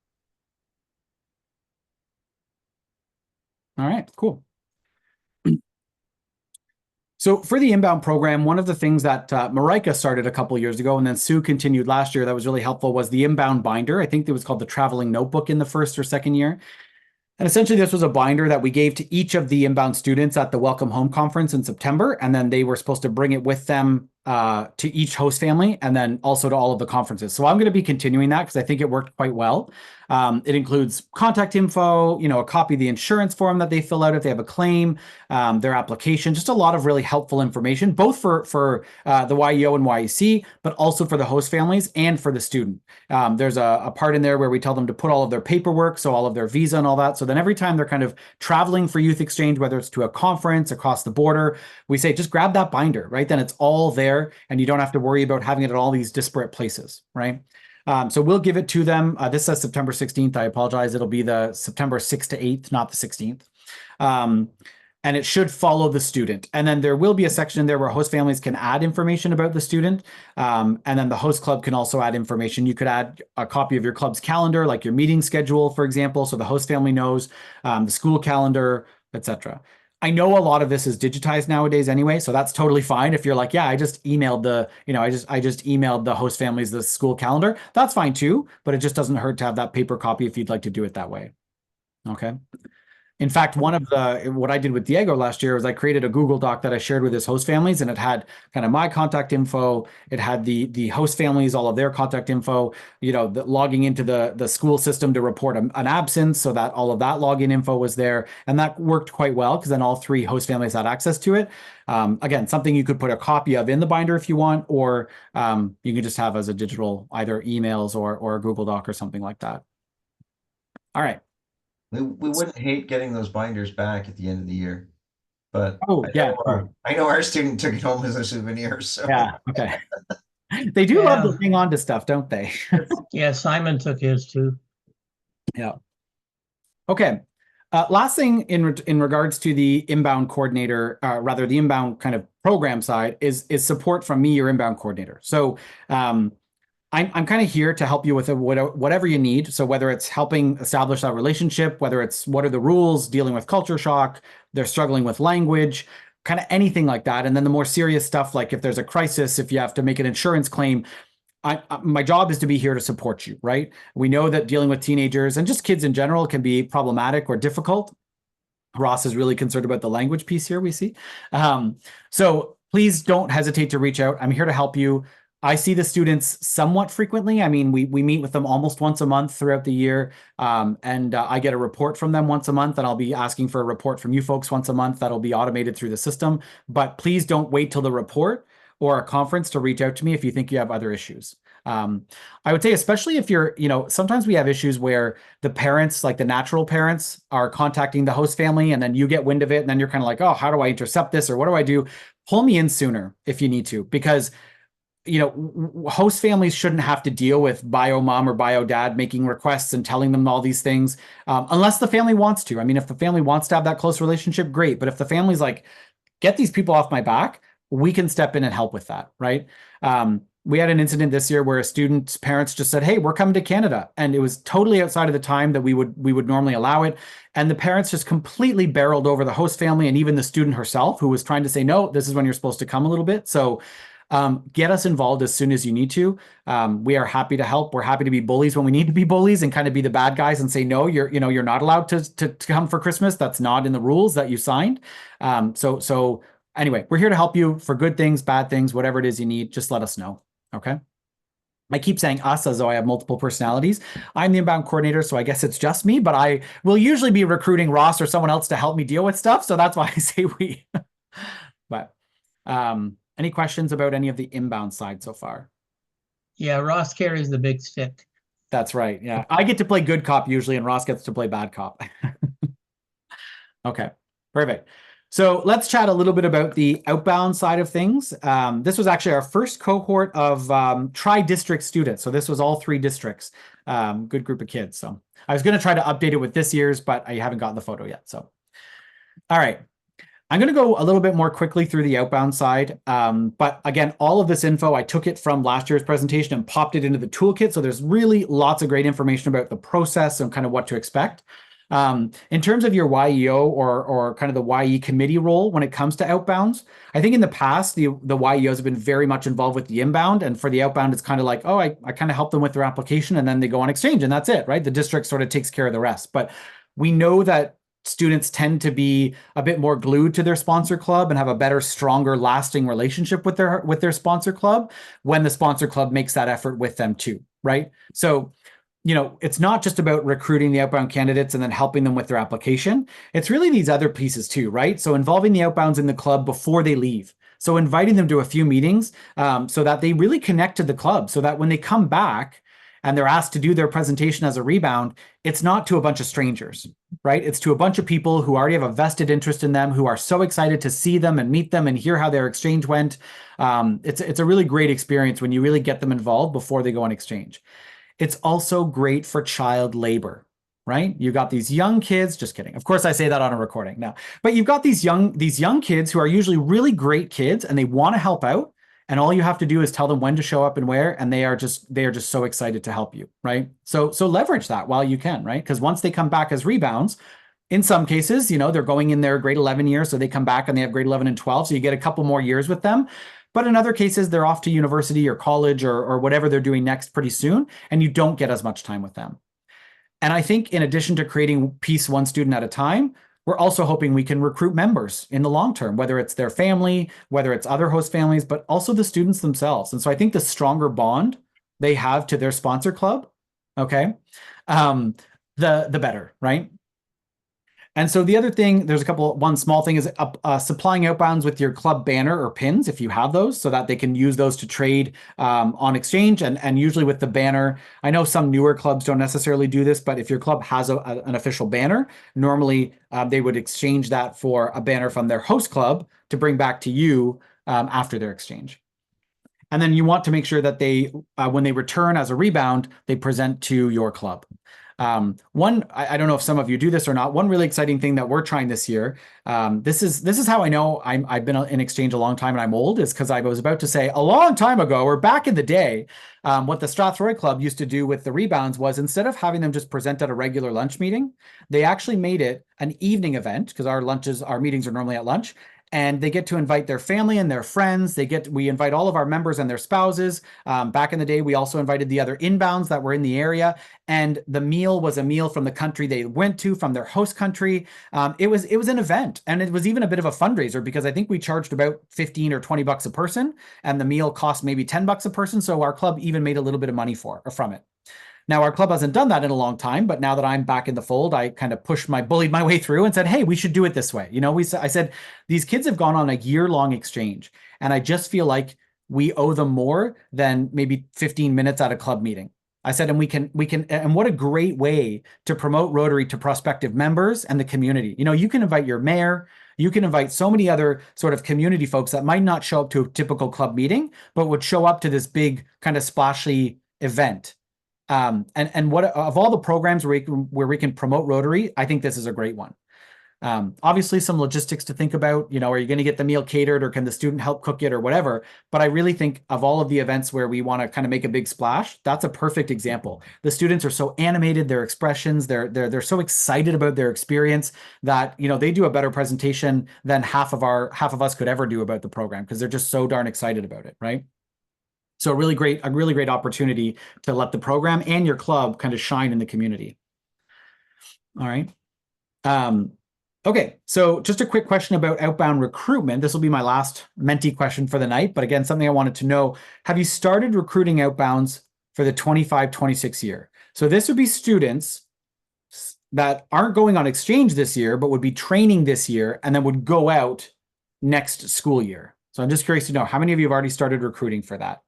All right, cool. So for the inbound program, one of the things that Marika started a couple of years ago, and then Sue continued last year that was really helpful, was the inbound binder. I think it was called the traveling notebook in the first or second year. And essentially, this was a binder that we gave to each of the inbound students at the Welcome Home Conference in September. And then they were supposed to bring it with them to each host family and then also to all of the conferences. So I'm going to be continuing that because I think it worked quite well. It includes contact info, a copy of the insurance form that they fill out if they have a claim, their application, just a lot of really helpful information, both for the YEO and YEC, but also for the host families and for the student. There's a part in there where we tell them to put all of their paperwork, so all of their visa and all that. So then every time they're kind of traveling for youth exchange, whether it's to a conference across the border, we say, just grab that binder, right? Then it's all there and you don't have to worry about having it at all these disparate places, right? So we'll give it to them. This says September 16th. I apologize. It'll be the September 6th to 8th, not the 16th. And it should follow the student. And then there will be a section there where host families can add information about the student. And then the host club can also add information. You could add a copy of your club's calendar, like your meeting schedule, for example, so the host family knows, the school calendar, etc. I know a lot of this is digitized nowadays anyway, so that's totally fine. If you're like, yeah, I just emailed I just emailed the host families the school calendar, that's fine too, but it just doesn't hurt to have that paper copy if you'd like to do it that way. Okay. In fact, what I did with Diego last year was I created a Google Doc that I shared with his host families, and it had kind of my contact info. It had the host families, all of their contact info, logging into the school system to report an absence, so that all of that login info was there. And that worked quite well because then all 3 host families had access to it. Again, something you could put a copy of in the binder if you want, or you can just have as a digital, either emails or a Google Doc or something like that. All right. We wouldn't hate getting those binders back at the end of the year, but I know our student took it home as a souvenir. So yeah, okay. They do love to hang on to stuff, don't they? Yeah, Simon took his too. Yeah. Okay. Last thing in regards to the inbound coordinator, rather the inbound kind of program side is support from me, your inbound coordinator. So I'm kind of here to help you with whatever you need. So whether it's helping establish that relationship, whether it's what are the rules, dealing with culture shock, they're struggling with language, kind of anything like that. And then the more serious stuff, like if there's a crisis, if you have to make an insurance claim, my job is to be here to support you, right? We know that dealing with teenagers and just kids in general can be problematic or difficult. Ross is really concerned about the language piece here, we see. So please don't hesitate to reach out. I'm here to help you. I see the students somewhat frequently. I mean, we meet with them almost once a month throughout the year. And I get a report from them once a month, and I'll be asking for a report from you folks once a month. That'll be automated through the system. But please don't wait till the report or a conference to reach out to me if you think you have other issues. I would say, especially if you're, sometimes we have issues where the parents, like the natural parents, are contacting the host family, and then you get wind of it, and then you're kind of like, oh, how do I intercept this, or what do I do? Pull me in sooner if you need to, because host families shouldn't have to deal with bio mom or bio dad making requests and telling them all these things, unless the family wants to. I mean, if the family wants to have that close relationship, great. But if the family's like, get these people off my back, we can step in and help with that, right? We had an incident this year where a student's parents just said, "Hey, we're coming to Canada," and it was totally outside of the time that we would normally allow it. And the parents just completely barreled over the host family and even the student herself, who was trying to say, "No, this is when you're supposed to come a little bit." So get us involved as soon as you need to. We are happy to help. We're happy to be bullies when we need to be bullies and kind of be the bad guys and say, "No, you're not allowed to come for Christmas. That's not in the rules that you signed." So anyway, we're here to help you for good things, bad things, whatever it is you need. Just let us know. Okay. I keep saying us as though I have multiple personalities. I'm the inbound coordinator, so I guess it's just me, but I will usually be recruiting Ross or someone else to help me deal with stuff. So that's why I say we. But any questions about any of the inbound side so far? Yeah, Ross carries the big stick. That's right. Yeah. I get to play good cop usually, and Ross gets to play bad cop. Okay, perfect. So let's chat a little bit about the outbound side of things. This was actually our first cohort of tri-district students. So this was all 3 districts. Good group of kids. So I was going to try to update it with this year's, but I haven't gotten the photo yet. So, all right. I'm going to go a little bit more quickly through the outbound side. But again, all of this info, I took it from last year's presentation and popped it into the toolkit. So there's really lots of great information about the process and kind of what to expect. In terms of your YEO or kind of the YE committee role when it comes to outbounds, I think in the past, the YEOs have been very much involved with the inbound, and for the outbound, it's kind of like, oh, I kind of help them with their application and then they go on exchange and that's it, right? The district sort of takes care of the rest. But we know that students tend to be a bit more glued to their sponsor club and have a better, stronger, lasting relationship with their sponsor club when the sponsor club makes that effort with them too, right? So it's not just about recruiting the outbound candidates and then helping them with their application. It's really these other pieces too, right? So involving the outbounds in the club before they leave. So inviting them to a few meetings so that they really connect to the club, so that when they come back and they're asked to do their presentation as a rebound, it's not to a bunch of strangers, right? It's to a bunch of people who already have a vested interest in them, who are so excited to see them and meet them and hear how their exchange went. It's a really great experience when you really get them involved before they go on exchange. It's also great for child labor, right? You got these young kids, just kidding. Of course, I say that on a recording now, but you've got these young kids who are usually really great kids and they want to help out. And all you have to do is tell them when to show up and where, and they are just so excited to help you, right? So leverage that while you can, right? Because once they come back as rebounds, in some cases, they're going in their grade 11 year, so they come back and they have grade 11 and 12, so you get a couple more years with them. But in other cases, they're off to university or college or whatever they're doing next pretty soon, and you don't get as much time with them. And I think in addition to creating peace one student at a time, we're also hoping we can recruit members in the long term, whether it's their family, whether it's other host families, but also the students themselves. And so I think the stronger bond they have to their sponsor club, okay, the better, right? And so the other thing, there's one small thing is supplying outbounds with your club banner or pins, if you have those, so that they can use those to trade on exchange. And usually with the banner, I know some newer clubs don't necessarily do this, but if your club has an official banner, normally they would exchange that for a banner from their host club to bring back to you after their exchange. And then you want to make sure that they, when they return as a rebound, they present to your club. I don't know if some of you do this or not. One really exciting thing that we're trying this year, this is how I know I've been in exchange a long time and I'm old, is because I was about to say a long time ago, or back in the day, what the Strathroy Club used to do with the rebounds was, instead of having them just present at a regular lunch meeting, they actually made it an evening event, because our meetings are normally at lunch. And they get to invite their family and their friends. We invite all of our members and their spouses. Back in the day, we also invited the other inbounds that were in the area. And the meal was a meal from the country they went to, from their host country. It was an event, and it was even a bit of a fundraiser, because I think we charged about 15 or 20 bucks a person, and the meal cost maybe 10 bucks a person. So our club even made a little bit of money from it. Now, our club hasn't done that in a long time, but now that I'm back in the fold, I kind of bullied my way through and said, hey, we should do it this way. I said, these kids have gone on a year-long exchange, and I just feel like we owe them more than maybe 15 minutes at a club meeting. I said, and we can, and what a great way to promote Rotary to prospective members and the community. You can invite your mayor, you can invite so many other sort of community folks that might not show up to a typical club meeting, but would show up to this big kind of splashy event. And what of all the programs where we can promote Rotary, I think this is a great one. Obviously some logistics to think about, you know, are you going to get the meal catered or can the student help cook it or whatever? But I really think of all of the events where we want to kind of make a big splash, that's a perfect example. The students are so animated, their expressions, they're so excited about their experience that, you know, they do a better presentation than half of us could ever do about the program because they're just so darn excited about it, right? So a really great opportunity to let the program and your club kind of shine in the community. All right. Okay, so just a quick question about outbound recruitment. This will be my last Menti question for the night, but again, something I wanted to know. Have you started recruiting outbounds for the 25-26 year? So this would be students that aren't going on exchange this year, but would be training this year and then would go out next school year. So I'm just curious to know, how many of you have already started recruiting for that?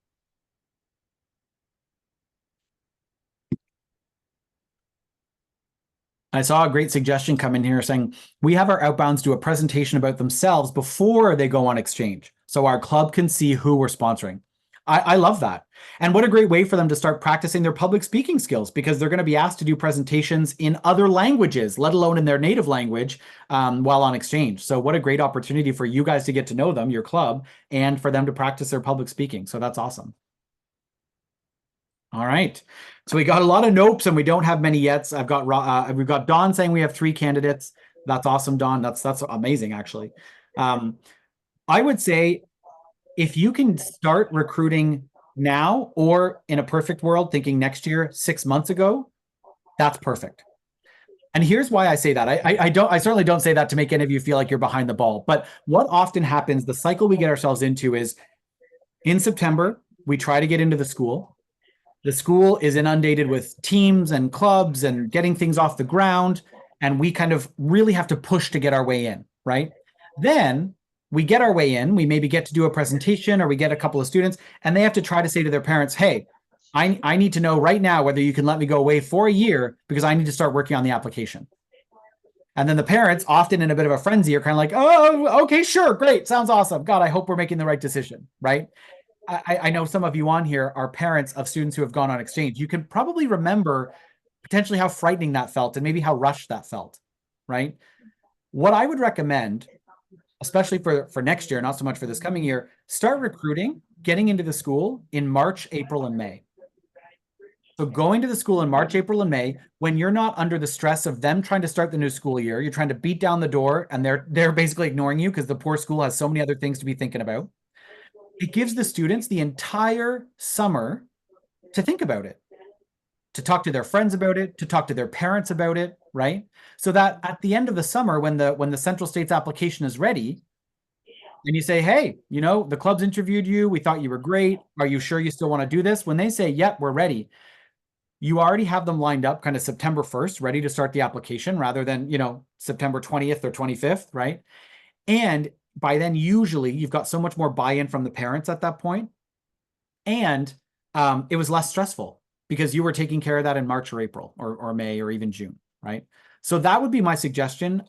I saw a great suggestion come in here saying, we have our outbounds do a presentation about themselves before they go on exchange, so our club can see who we're sponsoring. I love that. And what a great way for them to start practicing their public speaking skills, because they're going to be asked to do presentations in other languages, let alone in their native language, while on exchange. So what a great opportunity for you guys to get to know them, your club, and for them to practice their public speaking. So that's awesome. All right, so we got a lot of nopes and we don't have many yet. We've got Dawn saying we have 3 candidates. That's awesome, Dawn. That's amazing, actually. I would say if you can start recruiting now, or in a perfect world, thinking next year, 6 months ago, that's perfect. And here's why I say that. I certainly don't say that to make any of you feel like you're behind the ball. But what often happens, the cycle we get ourselves into is in September, we try to get into the school. The school is inundated with teams and clubs and getting things off the ground. And we kind of really have to push to get our way in, right? Then we get our way in, we maybe get to do a presentation or we get a couple of students and they have to try to say to their parents, hey, I need to know right now whether you can let me go away for a year because I need to start working on the application. And then the parents, often in a bit of a frenzy, are kind of like, oh, okay, sure, great, sounds awesome. God, I hope we're making the right decision, right? I know some of you on here are parents of students who have gone on exchange. You can probably remember potentially how frightening that felt and maybe how rushed that felt, right? What I would recommend, especially for next year, not so much for this coming year, start recruiting, getting into the school in March, April, and May. So going to the school in March, April, and May, when you're not under the stress of them trying to start the new school year, you're trying to beat down the door and they're basically ignoring you because the poor school has so many other things to be thinking about. It gives the students the entire summer to think about it, to talk to their friends about it, to talk to their parents about it, right? So that at the end of the summer, when the Central States application is ready, and you say, hey, you know, the club's interviewed you, we thought you were great, are you sure you still want to do this? When they say, yep, we're ready, you already have them lined up kind of September 1st, ready to start the application rather than, you know, September 20th or 25th, right? And by then, usually you've got so much more buy-in from the parents at that point. And it was less stressful because you were taking care of that in March or April or May or even June, right? So that would be my suggestion.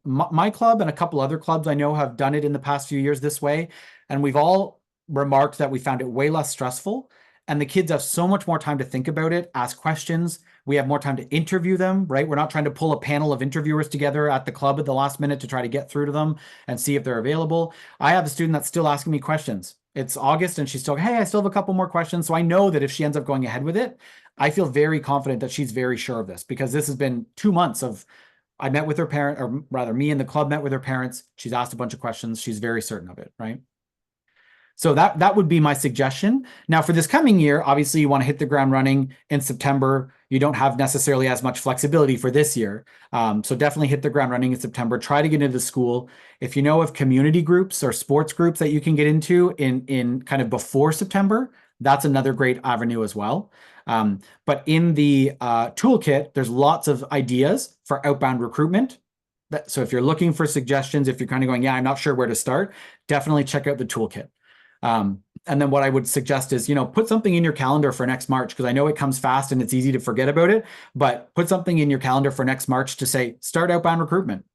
My club and a couple other clubs I know have done it in the past few years this way. And we've all remarked that we found it way less stressful. And the kids have so much more time to think about it, ask questions. We have more time to interview them, right? We're not trying to pull a panel of interviewers together at the club at the last minute to try to get through to them and see if they're available. I have a student that's still asking me questions. It's August and she's still, hey, I still have a couple more questions. So I know that if she ends up going ahead with it, I feel very confident that she's very sure of this because this has been 2 months of, I met with her parent, or rather me and the club met with her parents. She's asked a bunch of questions. She's very certain of it, right? So that would be my suggestion. Now for this coming year, obviously you want to hit the ground running in September. You don't have necessarily as much flexibility for this year. So definitely hit the ground running in September. Try to get into the school. If you know of community groups or sports groups that you can get into in kind of before September, that's another great avenue as well. But in the toolkit, there's lots of ideas for outbound recruitment. So if you're looking for suggestions, if you're kind of going, yeah, I'm not sure where to start, definitely check out the toolkit. And then what I would suggest is, you know, put something in your calendar for next March, because I know it comes fast and it's easy to forget about it, but put something in your calendar for next March to say, start outbound recruitment.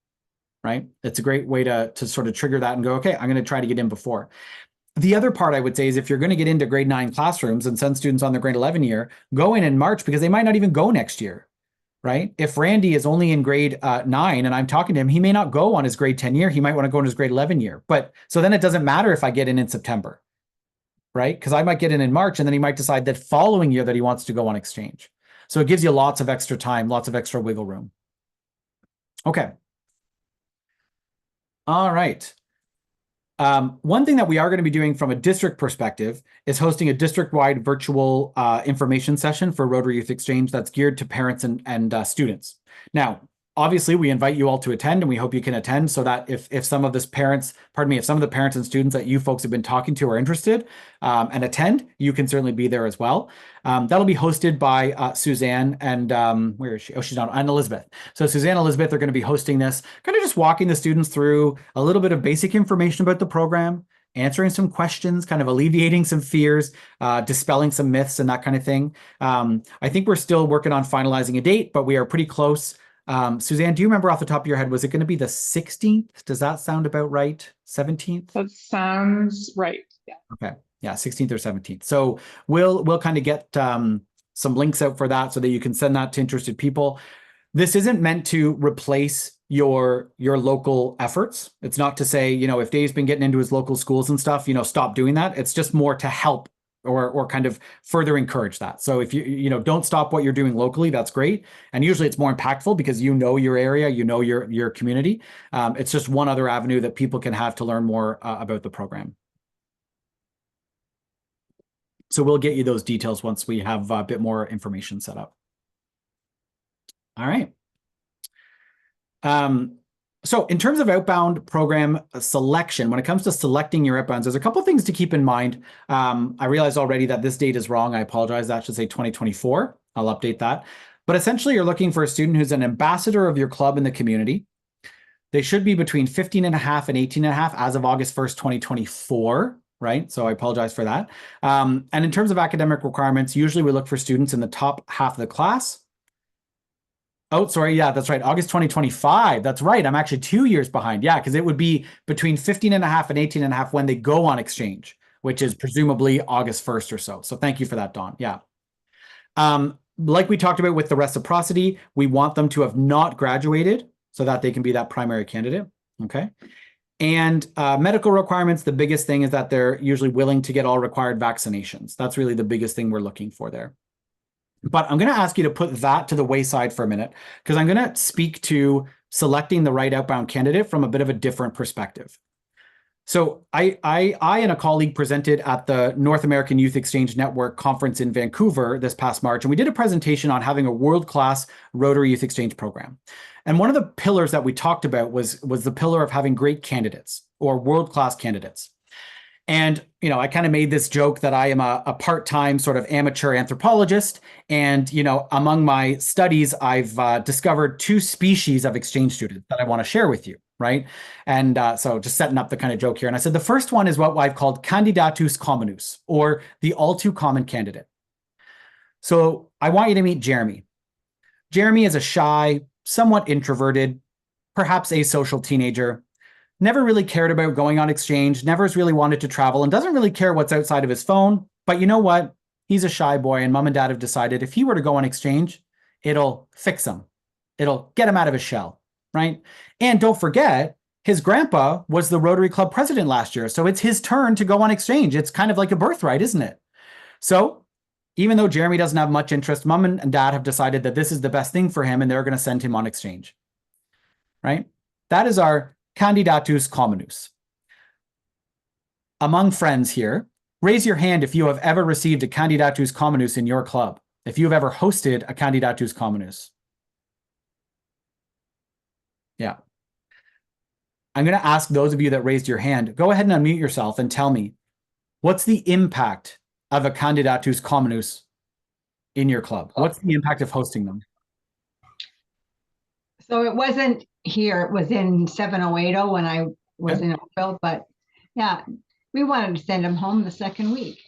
right? It's a great way to sort of trigger that and go, okay, I'm going to try to get in before. The other part I would say is if you're going to get into grade 9 classrooms and send students on their grade 11 year, go in March because they might not even go next year, right? If Randy is only in grade 9 and I'm talking to him, he may not go on his grade 10 year. He might want to go on his grade 11 year. But so then it doesn't matter if I get in September, right? Because I might get in March and then he might decide that following year that he wants to go on exchange. So it gives you lots of extra time, lots of extra wiggle room. Okay. All right. One thing that we are going to be doing from a district perspective is hosting a district-wide virtual information session for Rotary Youth Exchange that's geared to parents and students. Now, obviously, we invite you all to attend, and we hope you can attend so that if some of the parents and students that you folks have been talking to are interested and attend, you can certainly be there as well. That'll be hosted by Suzanne and where is she? Oh, she's not, and Elizabeth. So Suzanne and Elizabeth are going to be hosting this, kind of just walking the students through a little bit of basic information about the program, answering some questions, kind of alleviating some fears, dispelling some myths and that kind of thing. I think we're still working on finalizing a date, but we are pretty close. Suzanne, do you remember off the top of your head, was it going to be the 16th? Does that sound about right? 17th? That sounds right. Yeah. Okay. Yeah, 16th or 17th. So we'll kind of get some links out for that so that you can send that to interested people. This isn't meant to replace your local efforts. It's not to say, if Dave's been getting into his local schools and stuff, stop doing that. It's just more to help or kind of further encourage that. So if you don't stop what you're doing locally, that's great. And usually it's more impactful because you know your area, you know your community. It's just one other avenue that people can have to learn more about the program. So we'll get you those details once we have a bit more information set up. All right. So in terms of outbound program selection, when it comes to selecting your outbounds, there's a couple of things to keep in mind. I realize already that this date is wrong. I apologize. That should say 2024. I'll update that. But essentially, you're looking for a student who's an ambassador of your club in the community. They should be between 15 and a half and 18 and a half as of August 1st, 2024. Right? So I apologize for that. And in terms of academic requirements, usually we look for students in the top half of the class. Oh, sorry. Yeah, that's right. August 2025. That's right. I'm actually 2 years behind. Yeah, because it would be between 15 and a half and 18 and a half when they go on exchange, which is presumably August 1st or so. So thank you for that, Dawn. Yeah. Like we talked about with the reciprocity, we want them to have not graduated so that they can be that primary candidate. Okay. And medical requirements, the biggest thing is that they're usually willing to get all required vaccinations. That's really the biggest thing we're looking for there. But I'm going to ask you to put that to the wayside for a minute, because I'm going to speak to selecting the right outbound candidate from a bit of a different perspective. So I and a colleague presented at the North American Youth Exchange Network conference in Vancouver this past March, and we did a presentation on having a world-class Rotary Youth Exchange program. And one of the pillars that we talked about was the pillar of having great candidates or world-class candidates. And, I kind of made this joke that I am a part-time sort of amateur anthropologist. And, among my studies, I've discovered 2 species of exchange students that I want to share with you, right? And so just setting up the kind of joke here. And I said, the first one is what I've called candidatus communis, or the all too common candidate. So I want you to meet Jeremy. Jeremy is a shy, somewhat introverted, perhaps asocial teenager. Never really cared about going on exchange, never has really wanted to travel, and doesn't really care what's outside of his phone. But you know what? He's a shy boy, and mom and dad have decided if he were to go on exchange, it'll fix him. It'll get him out of his shell, right? And don't forget, his grandpa was the Rotary Club president last year, so it's his turn to go on exchange. It's kind of like a birthright, isn't it? So even though Jeremy doesn't have much interest, mom and dad have decided that this is the best thing for him, and they're going to send him on exchange, right? That is our candidatus communis. Among friends here, raise your hand if you have ever received a candidatus communis in your club, if you've ever hosted a candidatus communis. Yeah. I'm going to ask those of you that raised your hand, go ahead and unmute yourself and tell me, what's the impact of a candidatus communis in your club? What's the impact of hosting them? So it wasn't here, it was in 7080 when I was in Oakville, but yeah, we wanted to send them home the second week.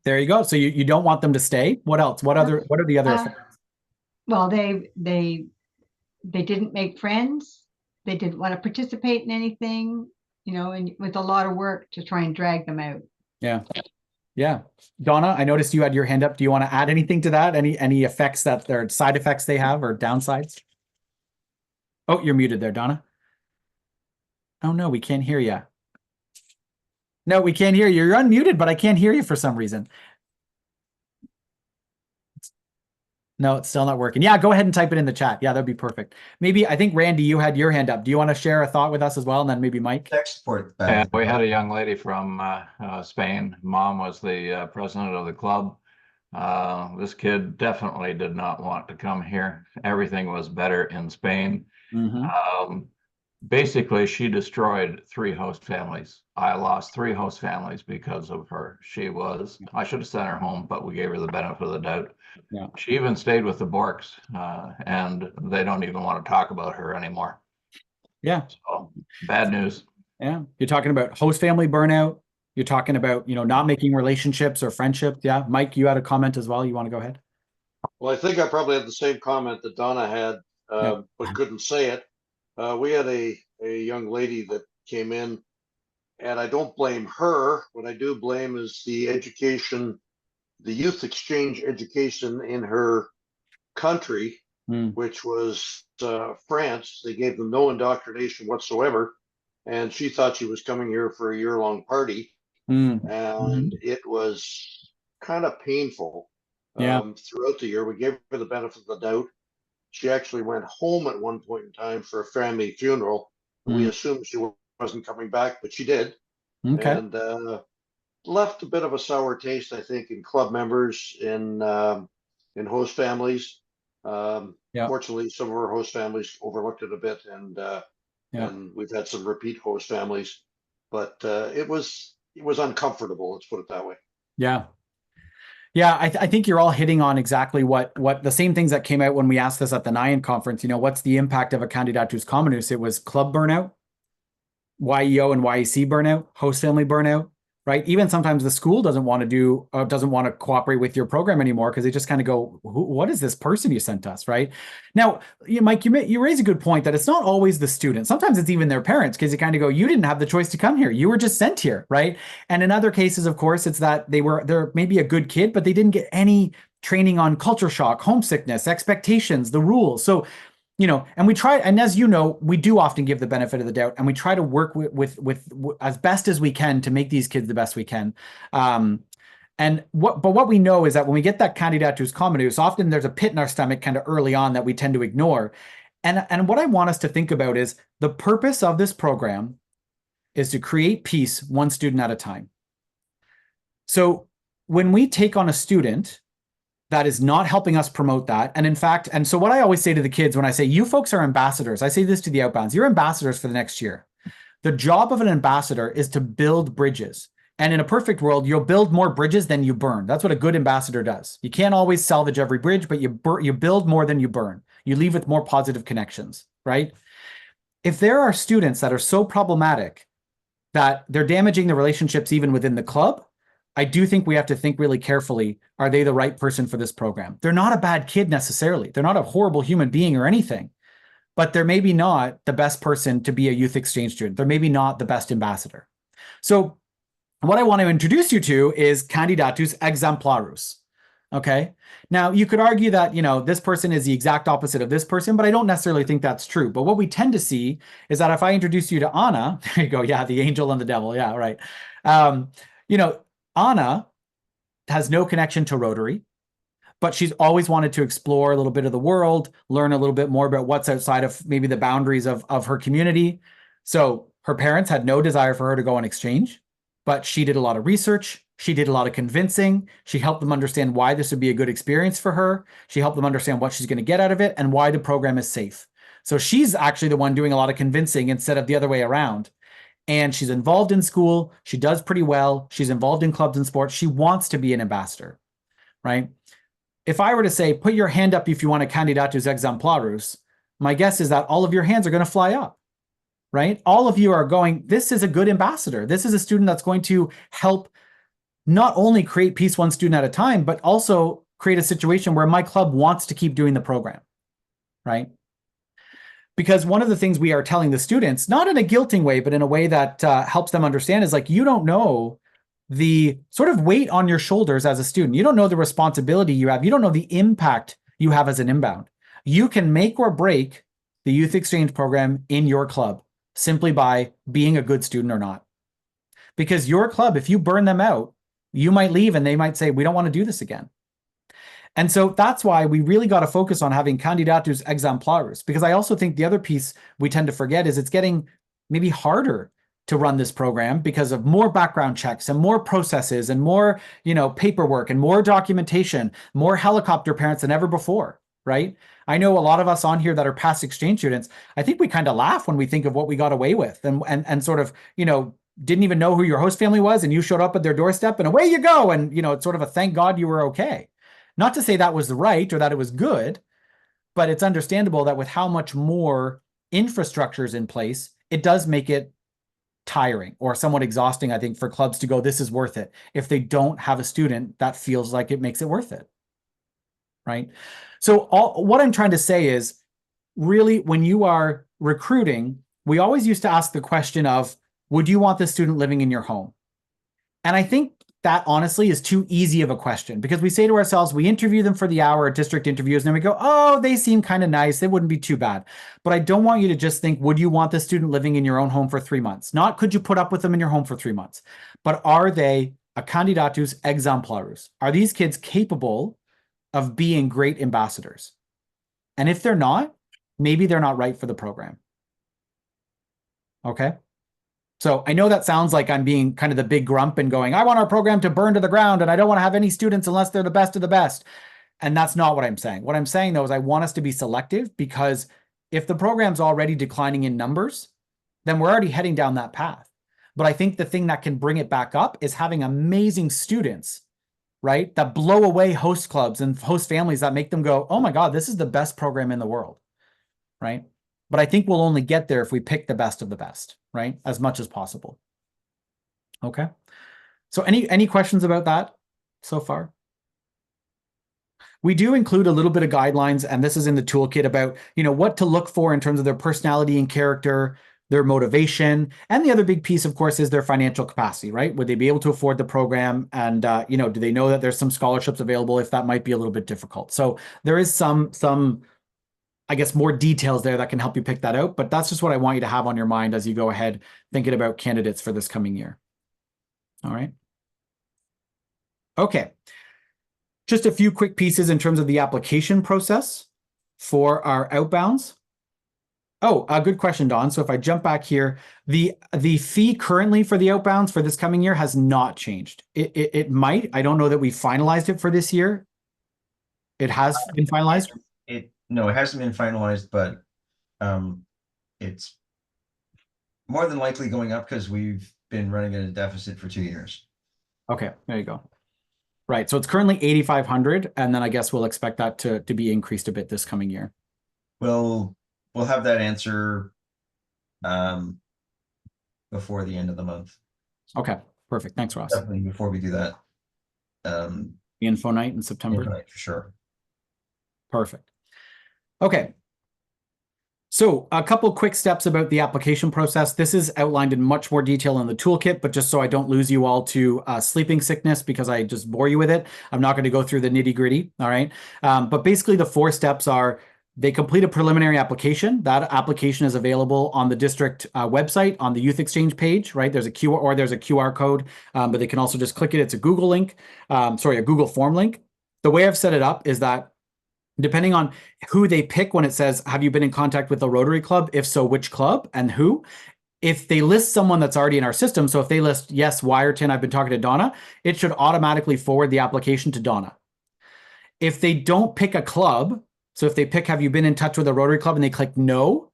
There you go. So you don't want them to stay? What else? What are the other effects? Well, they didn't make friends. they didn't want to participate in anything, you know, and with a lot of work to try and drag them out. Yeah. Yeah. Donna, I noticed you had your hand up. Do you want to add anything to that? Any effects that there are side effects they have or downsides? Oh, you're muted there, Donna. Oh no, we can't hear you. No, we can't hear you. You're unmuted, but I can't hear you for some reason. No, it's still not working. Yeah, go ahead and type it in the chat. Yeah, that'd be perfect. Maybe, I think, Randy, you had your hand up. Do you want to share a thought with us as well? And then maybe Mike? Export Yeah, back. we had a young lady from Spain. Mom was the president of the club. This kid definitely did not want to come here. Everything was better in Spain. Basically, she destroyed 3 host families. I lost 3 host families because of her. I should have sent her home, but we gave her the benefit of the doubt. Yeah. She even stayed with the Borks, and they don't even want to talk about her anymore. Yeah. So, bad news. Yeah. You're talking about host family burnout. You're talking about, you know, not making relationships or friendships. Yeah. Mike, you had a comment as well. You want to go ahead? Well, I think I probably had the same comment that Donna had, but couldn't say it. We had a young lady that came in, and I don't blame her. What I do blame is the education, the youth exchange education in her country, which was France. They gave them no indoctrination whatsoever, and she thought she was coming here for a year-long party, and it was kind of painful. Throughout the year, we gave her the benefit of the doubt. She actually went home at one point in time for a family funeral. We assumed she wasn't coming back, but she did. Okay. And left a bit of a sour taste, I think, in club members, in host families. Fortunately, some of our host families overlooked it a bit, and we've had some repeat host families. But it was uncomfortable. Let's put it that way. Yeah. Yeah, I think you're all hitting on exactly what the same things that came out when we asked this at the NIAN conference. You know, what's the impact of a candidatus communis? It was club burnout, YEO and YEC burnout, host family burnout, right? Even sometimes the school doesn't want to cooperate with your program anymore because they just kind of go, what is this person you sent us, right? Now, Mike, you raise a good point that it's not always the student. Sometimes it's even their parents because you kind of go, you didn't have the choice to come here. You were just sent here, right? And in other cases, of course, it's that they're maybe a good kid, but they didn't get any training on culture shock, homesickness, expectations, the rules. So, you know, and we try, and as you know, we do often give the benefit of the doubt, and we try to work with as best as we can to make these kids the best we can. But what we know is that when we get that candidatus communis, often there's a pit in our stomach kind of early on that we tend to ignore. And what I want us to think about is the purpose of this program is to create peace one student at a time. So when we take on a student that is not helping us promote that. And in fact, and so what I always say to the kids when I say, you folks are ambassadors, I say this to the outbounds, you're ambassadors for the next year. The job of an ambassador is to build bridges. And in a perfect world, you'll build more bridges than you burn. That's what a good ambassador does. You can't always salvage every bridge, but you build more than you burn. You leave with more positive connections, right? If there are students that are so problematic that they're damaging the relationships even within the club, I do think we have to think really carefully, are they the right person for this program? They're not a bad kid necessarily. They're not a horrible human being or anything, but they're maybe not the best person to be a youth exchange student. They're maybe not the best ambassador. So what I want to introduce you to is candidatus exemplarus. Okay. Now you could argue that, you know, this person is the exact opposite of this person, but I don't necessarily think that's true. But what we tend to see is that if I introduce you to Anna, there you go. Yeah. The angel and the devil. Yeah. Right. You know, Anna has no connection to Rotary, but she's always wanted to explore a little bit of the world, learn a little bit more about what's outside of maybe the boundaries of her community. So her parents had no desire for her to go on exchange, but she did a lot of research. She did a lot of convincing. She helped them understand why this would be a good experience for her. She helped them understand what she's going to get out of it and why the program is safe. So she's actually the one doing a lot of convincing instead of the other way around. And she's involved in school. She does pretty well. She's involved in clubs and sports. She wants to be an ambassador, right? If I were to say, put your hand up if you want a candidatus exemplarus, my guess is that all of your hands are going to fly up, right? All of you are going, this is a good ambassador. This is a student that's going to help not only create peace one student at a time, but also create a situation where my club wants to keep doing the program, right? Because one of the things we are telling the students, not in a guilting way, but in a way that helps them understand, is like, you don't know the sort of weight on your shoulders as a student. You don't know the responsibility you have. You don't know the impact you have as an inbound. You can make or break the youth exchange program in your club simply by being a good student or not. Because your club, if you burn them out, you might leave and they might say, we don't want to do this again. And so that's why we really got to focus on having candidatus exemplaris, because I also think the other piece we tend to forget is it's getting maybe harder to run this program because of more background checks and more processes and more, paperwork and more documentation, more helicopter parents than ever before, right? I know a lot of us on here that are past exchange students, I think we kind of laugh when we think of what we got away with and sort of, didn't even know who your host family was and you showed up at their doorstep and away you go. And, it's sort of a thank God you were okay. Not to say that was right or that it was good, but it's understandable that with how much more infrastructure is in place, it does make it tiring or somewhat exhausting, I think, for clubs to go, this is worth it, if they don't have a student that feels like it makes it worth it, right? So what I'm trying to say is, really, when you are recruiting, we always used to ask the question of, would you want this student living in your home? And I think that honestly is too easy of a question, because we say to ourselves, we interview them for the hour at district interviews, and then we go, oh, they seem kind of nice, they wouldn't be too bad. But I don't want you to just think, would you want the student living in your own home for 3 months? Not could you put up with them in your home for 3 months, but are they a candidatus exemplarus? Are these kids capable of being great ambassadors? And if they're not, maybe they're not right for the program. Okay. So I know that sounds like I'm being kind of the big grump and going, I want our program to burn to the ground and I don't want to have any students unless they're the best of the best. And that's not what I'm saying. What I'm saying, though, is I want us to be selective, because if the program's already declining in numbers, then we're already heading down that path. But I think the thing that can bring it back up is having amazing students, right, that blow away host clubs and host families that make them go, oh my God, this is the best program in the world, right? But I think we'll only get there if we pick the best of the best, right? As much as possible. Okay. So any questions about that so far? We do include a little bit of guidelines, and this is in the toolkit, about, what to look for in terms of their personality and character, their motivation. And the other big piece, of course, is their financial capacity, right? Would they be able to afford the program? And, do they know that there's some scholarships available if that might be a little bit difficult? So there is some I guess, more details there that can help you pick that out. But that's just what I want you to have on your mind as you go ahead thinking about candidates for this coming year. All right. Okay. Just a few quick pieces in terms of the application process for our outbounds. Oh, a good question, Don. So if I jump back here, the fee currently for the outbounds for this coming year has not changed. It might. I don't know that we finalized it for this year. It has been finalized? No, it hasn't been finalized, but it's more than likely going up because we've been running at a deficit for 2 years. Okay, there you go. Right, so it's currently 8,500, and then I guess we'll expect that to be increased a bit this coming year. We'll have that answer before the end of the month. Okay, perfect. Thanks, Ross. Definitely before we do that. The info night in September. Info night, for sure. Perfect. Okay. So a couple quick steps about the application process. This is outlined in much more detail in the toolkit, but just so I don't lose you all to sleeping sickness because I just bore you with it, I'm not going to go through the nitty gritty. All right. But basically the 4 steps are: they complete a preliminary application. That application is available on the district website on the Youth Exchange page, right? There's a QR code, but they can also just click it. It's a Google link, a Google form link. The way I've set it up is that depending on who they pick when it says, have you been in contact with the Rotary Club? If so, which club and who? If they list someone that's already in our system, so if they list, yes, Wyerton, I've been talking to Donna, it should automatically forward the application to Donna. If they don't pick a club, so if they pick, have you been in touch with the Rotary Club, and they click no,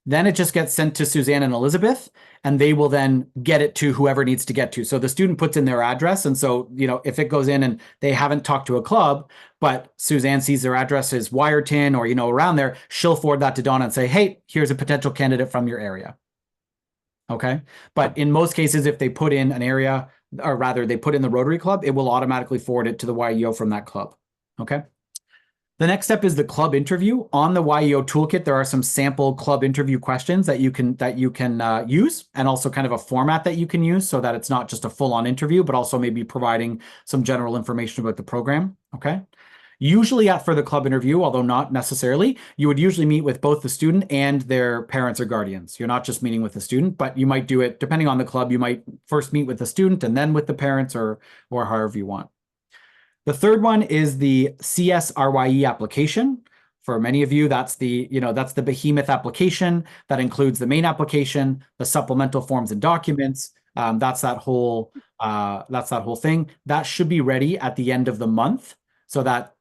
then it just gets sent to Suzanne and Elizabeth, and they will then get it to whoever it needs to get to. So the student puts in their address. And so, if it goes in and they haven't talked to a club, but Suzanne sees their address is Wyerton or, around there, she'll forward that to Donna and say, hey, here's a potential candidate from your area. Okay. But in most cases, if they put in an area, or rather they put in the Rotary Club, it will automatically forward it to the YEO from that club. Okay. The next step is the club interview. On the YEO toolkit, there are some sample club interview questions that you can use, and also kind of a format that you can use so that it's not just a full-on interview, but also maybe providing some general information about the program. Okay. Usually for the club interview, although not necessarily, you would usually meet with both the student and their parents or guardians. You're not just meeting with the student, but you might do it, depending on the club, you might first meet with the student and then with the parents, or however you want. The third one is the CSRYE application. For many of you, that's the behemoth application that includes the main application, the supplemental forms and documents. That's that whole thing. That should be ready at the end of the month, so that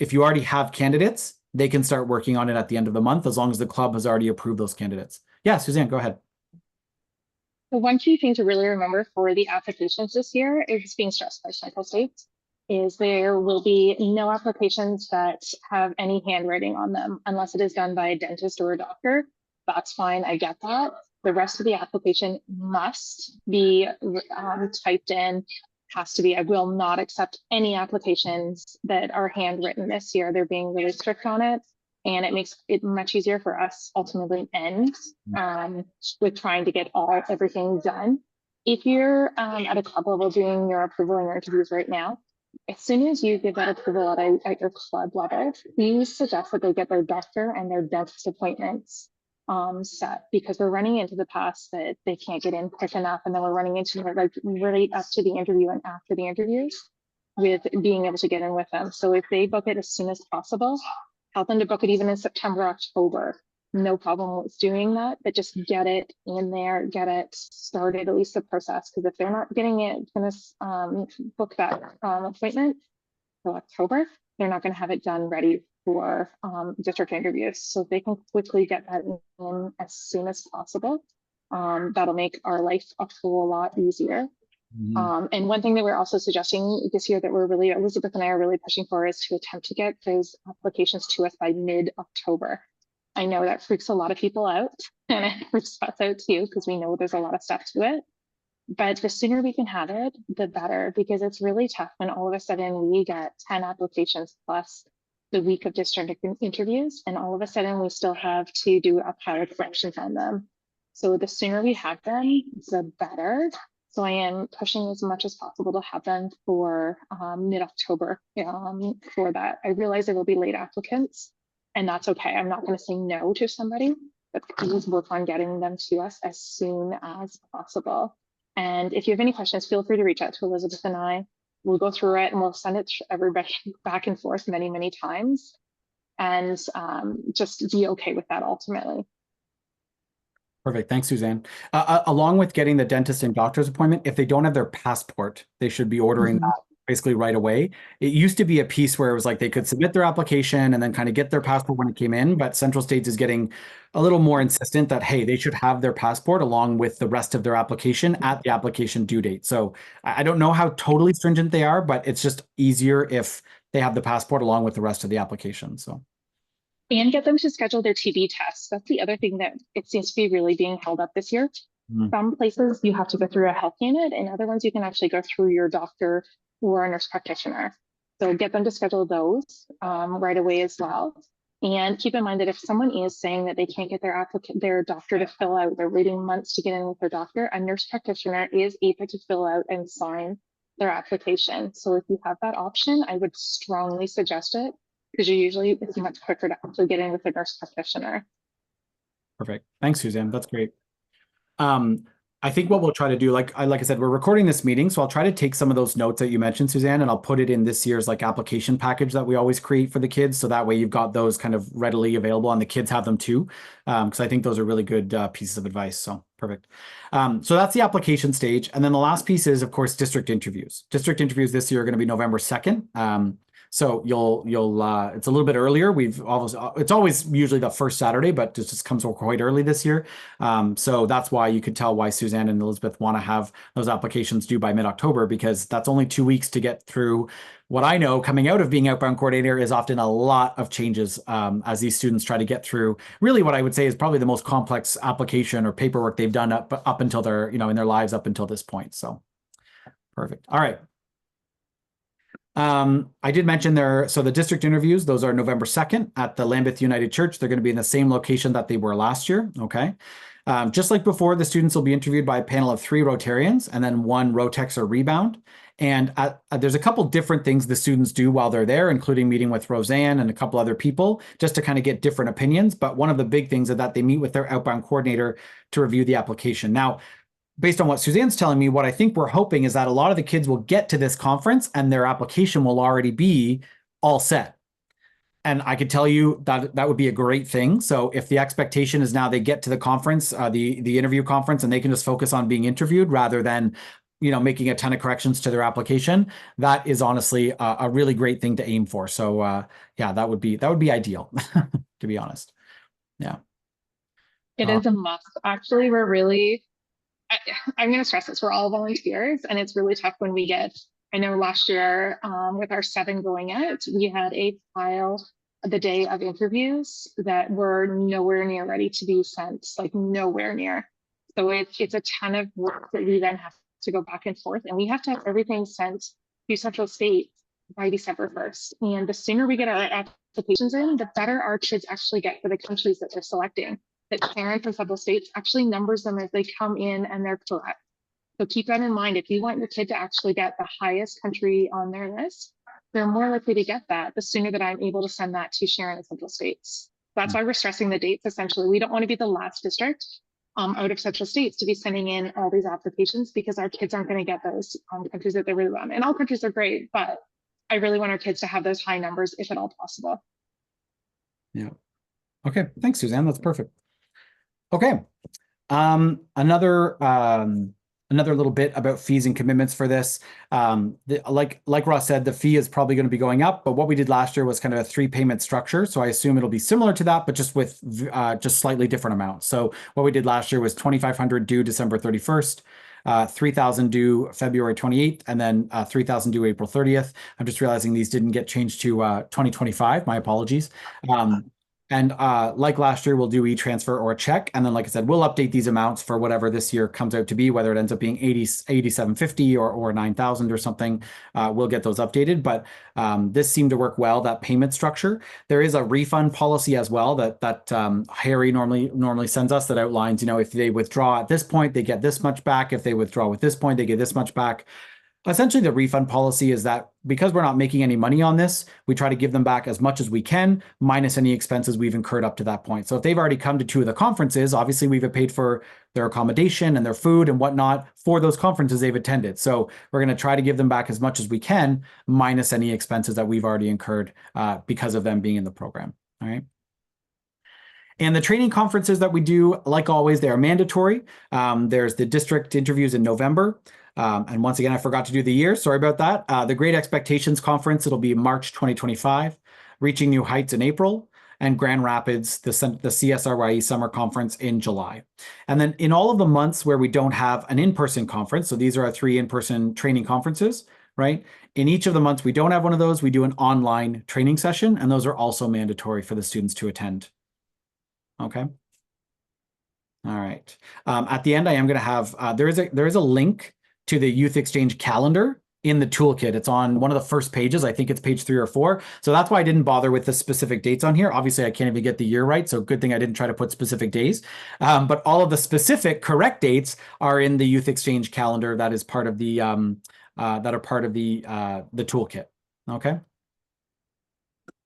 if you already have candidates, they can start working on it at the end of the month, as long as the club has already approved those candidates. Yeah, Suzanne, go ahead. The one key thing to really remember for the applications this year is being stressed by Central States is there will be no applications that have any handwriting on them unless it is done by a dentist or a doctor. That's fine, I get that. The rest of the application must be typed in, has to be. I will not accept any applications that are handwritten this year. They're being really strict on it, and it makes it much easier for us ultimately with trying to get everything done. If you're at a club level doing your approval and your interviews right now, as soon as you give that approval at your club level, please suggest that they get their doctor and their dentist appointments set, because we're running into the past that they can't get in quick enough, and then we're running into like right up to the interview and after the interviews with being able to get in with them. So if they book it as soon as possible, help them to book it even in September, October. No problem with doing that, but just get it in there, get it started, at least the process. Because if they're not getting it, going to book that appointment for October, they're not going to have it done ready for district interviews. So if they can quickly get that in as soon as possible, that'll make our life a whole lot easier. And one thing that we're also suggesting this year that Elizabeth and I are really pushing for, is to attempt to get those applications to us by mid-October. I know that freaks a lot of people out, and it freaks us out too, because we know there's a lot of stuff to it. But the sooner we can have it, the better, because it's really tough when all of a sudden we get 10 applications plus the week of district interviews, and all of a sudden we still have to do a pile of corrections on them. So the sooner we have them, the better. So I am pushing as much as possible to have them for mid-October for that. I realize there will be late applicants, and that's okay. I'm not going to say no to somebody, but please work on getting them to us as soon as possible. And if you have any questions, feel free to reach out to Elizabeth and I. We'll go through it and we'll send it to everybody back and forth many, many times, and just be okay with that ultimately. Perfect. Thanks, Suzanne. Along with getting the dentist and doctor's appointment, if they don't have their passport, they should be ordering that basically right away. It used to be a piece where it was like they could submit their application and then kind of get their passport when it came in, but Central States is getting a little more insistent that, hey, they should have their passport along with the rest of their application at the application due date. So I don't know how totally stringent they are, but it's just easier if they have the passport along with the rest of the application. So. And get them to schedule their TB tests. That's the other thing that it seems to be really being held up this year. Some places you have to go through a health unit, and other ones you can actually go through your doctor or a nurse practitioner. So get them to schedule those right away as well. And keep in mind that if someone is saying that they can't get their doctor to fill out, they're waiting months to get in with their doctor, a nurse practitioner is able to fill out and sign their application. So if you have that option, I would strongly suggest it, because it's much quicker to actually get in with a nurse practitioner. Perfect. Thanks, Suzanne. That's great. I think what we'll try to do, like I said, we're recording this meeting, so I'll try to take some of those notes that you mentioned, Suzanne, and I'll put it in this year's application package that we always create for the kids. So that way you've got those kind of readily available, and the kids have them too, because I think those are really good pieces of advice. So perfect. So that's the application stage. And then the last piece is, of course, district interviews. District interviews this year are going to be November 2nd. So it's a little bit earlier. It's always usually the first Saturday, but it just comes quite early this year. So that's why you could tell why Suzanne and Elizabeth want to have those applications due by mid-October, because that's only 2 weeks to get through. What I know coming out of being outbound coordinator is often a lot of changes as these students try to get through really what I would say is probably the most complex application or paperwork they've done up until their, in their lives up until this point. So perfect. All right. I did mention so the district interviews, those are November 2nd at the Lambeth United Church. They're going to be in the same location that they were last year. Okay. Just like before, the students will be interviewed by a panel of 3 Rotarians and then 1 Rotex or Rebound. And there's a couple different things the students do while they're there, including meeting with Roseanne and a couple other people, just to kind of get different opinions. But one of the big things is that they meet with their outbound coordinator to review the application. Now, based on what Suzanne's telling me, what I think we're hoping is that a lot of the kids will get to this conference and their application will already be all set. And I could tell you that that would be a great thing. So if the expectation is now they get to the conference, the interview conference, and they can just focus on being interviewed rather than, making a ton of corrections to their application, that is honestly a really great thing to aim for. So yeah, that would be ideal, to be honest. Yeah. It is a must. Actually, we're really, I'm going to stress this, we're all volunteers, and it's really tough when we get, I know last year with our 7 going out, we had a file the day of interviews that were nowhere near ready to be sent, like nowhere near. So it's a ton of work that we then have to go back and forth, and we have to have everything sent to Central State by December 1st. And the sooner we get our applications in, the better our kids actually get for the countries that they're selecting. That parents from Central States actually numbers them as they come in and they're correct. So keep that in mind. If you want your kid to actually get the highest country on their list, they're more likely to get that the sooner that I'm able to send that to Sharon at Central States. That's why we're stressing the dates. Essentially, we don't want to be the last district out of Central States to be sending in all these applications, because our kids aren't going to get those countries that they really want. And all countries are great, but I really want our kids to have those high numbers if at all possible. Yeah. Okay. Thanks, Suzanne. That's perfect. Okay. Another little bit about fees and commitments for this. Like Ross said, the fee is probably going to be going up, but what we did last year was kind of a 3-payment structure. So I assume it'll be similar to that, but just with just slightly different amounts. So what we did last year was $2,500 due December 31st. 3,000 due February 28th, and then 3,000 due April 30th. I'm just realizing these didn't get changed to 2025. My apologies. And like last year, we'll do e-transfer or a check. And then, like I said, we'll update these amounts for whatever this year comes out to be, whether it ends up being 8,750 or 9,000 or something. We'll get those updated. But this seemed to work well, that payment structure. There is a refund policy as well that Harry normally sends us that outlines, if they withdraw at this point, they get this much back. If they withdraw with this point, they get this much back. Essentially, the refund policy is that because we're not making any money on this, we try to give them back as much as we can, minus any expenses we've incurred up to that point. So if they've already come to 2 of the conferences, obviously we've paid for their accommodation and their food and whatnot for those conferences they've attended. So we're going to try to give them back as much as we can, minus any expenses that we've already incurred because of them being in the program. All right. And the training conferences that we do, like always, they are mandatory. There's the district interviews in November. And once again, I forgot to do the year. Sorry about that. The Great Expectations Conference, it'll be March 2025, Reaching New Heights in April, and Grand Rapids, the CSRYE Summer Conference in July. And then in all of the months where we don't have an in-person conference, so these are our 3 in-person training conferences, right? In each of the months we don't have one of those, we do an online training session, and those are also mandatory for the students to attend. Okay. All right. At the end, I am going to have, there is a link to the Youth Exchange calendar in the toolkit. It's on one of the first pages. I think it's page 3 or 4. So that's why I didn't bother with the specific dates on here. Obviously, I can't even get the year right. So good thing I didn't try to put specific days. But all of the specific correct dates are in the Youth Exchange calendar that is part of the the toolkit. Okay. All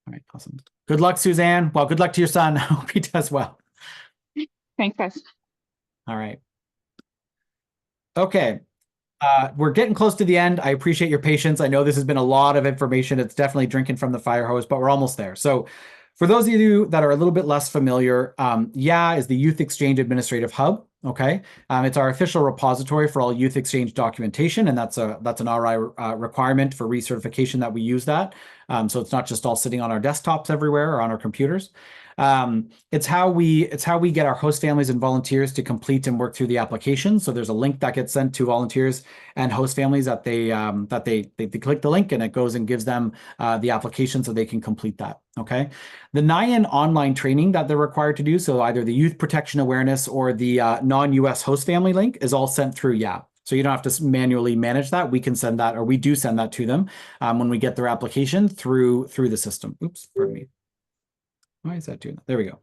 right. Awesome. Good luck, Suzanne. Well, good luck to your son. I hope he does well. Thanks, guys. All right. Okay. We're getting close to the end. I appreciate your patience. I know this has been a lot of information. It's definitely drinking from the fire hose, but we're almost there. So for those of you that are a little bit less familiar, YEA is the Youth Exchange Administrative Hub. Okay. It's our official repository for all Youth Exchange documentation, and that's an RI requirement for recertification that we use that. So it's not just all sitting on our desktops everywhere or on our computers. It's how we get our host families and volunteers to complete and work through the application. So there's a link that gets sent to volunteers and host families that they click the link, and it goes and gives them the application so they can complete that. Okay. The NIAN online training that they're required to do, so either the Youth Protection Awareness or the non-US host family link, is all sent through YEA. So you don't have to manually manage that. We can send that, or we do send that to them when we get their application through the system. Oops, pardon me. Why is that doing that? There we go.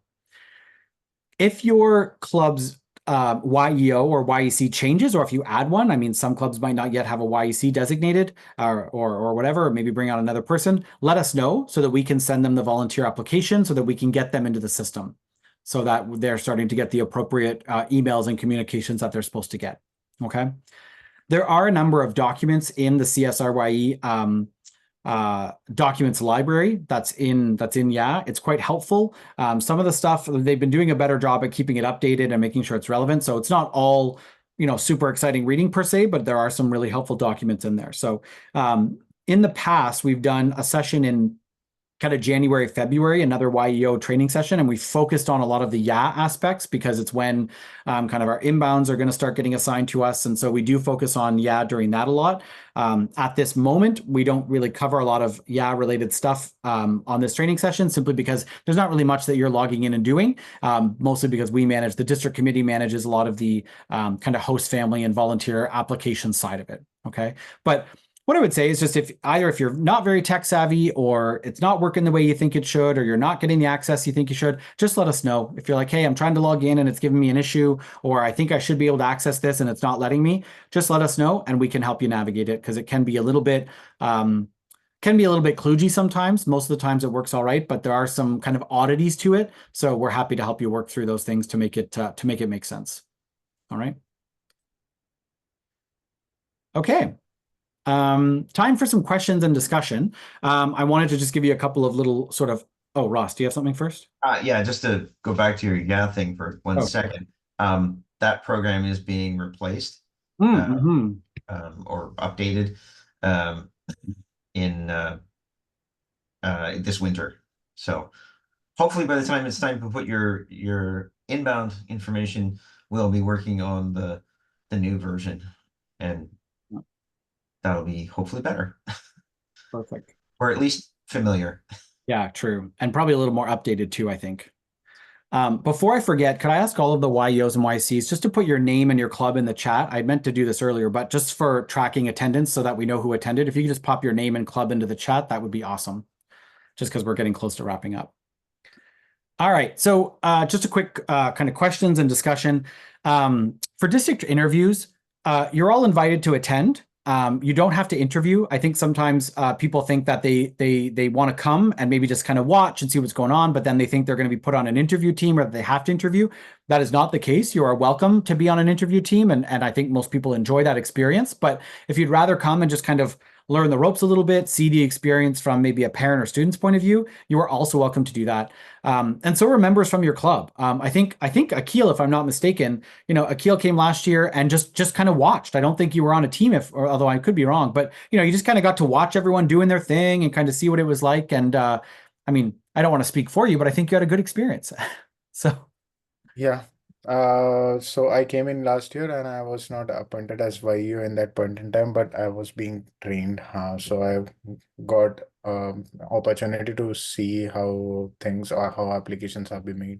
If your club's YEO or YEC changes, or if you add one, I mean, some clubs might not yet have a YEC designated or whatever, or maybe bring out another person, let us know so that we can send them the volunteer application so that we can get them into the system so that they're starting to get the appropriate emails and communications that they're supposed to get. Okay. There are a number of documents in the CSRYE documents library that's in YA. It's quite helpful. Some of the stuff, they've been doing a better job at keeping it updated and making sure it's relevant. So it's not all, super exciting reading per se, but there are some really helpful documents in there. So in the past, we've done a session in kind of January, February, another YEO training session. And we focused on a lot of the YA aspects because it's when kind of our inbounds are going to start getting assigned to us. And so we do focus on YA during that a lot. At this moment, we don't really cover a lot of YA related stuff on this training session, simply because there's not really much that you're logging in and doing, mostly because we manage, the district committee manages a lot of the kind of host family and volunteer application side of it. Okay. But what I would say is just if you're not very tech savvy, or it's not working the way you think it should, or you're not getting the access you think you should, just let us know. If you're like, hey, I'm trying to log in and it's giving me an issue, or I think I should be able to access this and it's not letting me, just let us know and we can help you navigate it, because it can be a little bit kludgy sometimes. Most of the times it works all right, but there are some kind of oddities to it. So we're happy to help you work through those things to make it make sense. All right. Okay. Time for some questions and discussion. I wanted to just give you a couple of little sort of, oh, Ross, do you have something first? Yeah, just to go back to your YA thing for one second. That program is being replaced or updated in this winter. So hopefully by the time it's time to put your inbound information, we'll be working on the new version, and that'll be hopefully better. Perfect. Or at least familiar. Yeah, true. And probably a little more updated too, I think. Before I forget, could I ask all of the YEOs and YCs just to put your name and your club in the chat? I meant to do this earlier, but just for tracking attendance so that we know who attended, if you could just pop your name and club into the chat, that would be awesome. Just because we're getting close to wrapping up. All right, so just a quick kind of questions and discussion. For district interviews, you're all invited to attend. You don't have to interview. I think sometimes people think that they want to come and maybe just kind of watch and see what's going on, but then they think they're going to be put on an interview team or that they have to interview. That is not the case. You are welcome to be on an interview team, and I think most people enjoy that experience. But if you'd rather come and just kind of learn the ropes a little bit, see the experience from maybe a parent or student's point of view, you are also welcome to do that. And so are members from your club. I think Akil, if I'm not mistaken, Akil came last year and just kind of watched. I don't think you were on a team, although I could be wrong, but you just kind of got to watch everyone doing their thing and kind of see what it was like. And I mean, I don't want to speak for you, but I think you had a good experience. So yeah. So I came in last year and I was not appointed as YU in that point in time, but I was being trained. So I got opportunity to see how things are, how applications have been made,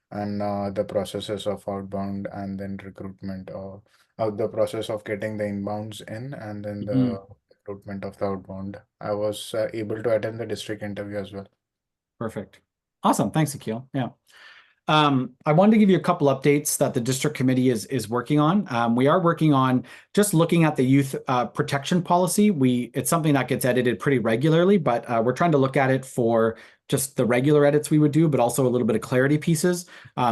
and the processes of outbound and then recruitment, or the process of getting the inbounds in and then the recruitment of the outbound. I was able to attend the district interview as well. Perfect. Awesome. Thanks, Akil. Yeah. I wanted to give you a couple updates that the district committee is working on. We are working on just looking at the youth protection policy. It's something that gets edited pretty regularly, but we're trying to look at it for just the regular edits we would do, but also a little bit of clarity pieces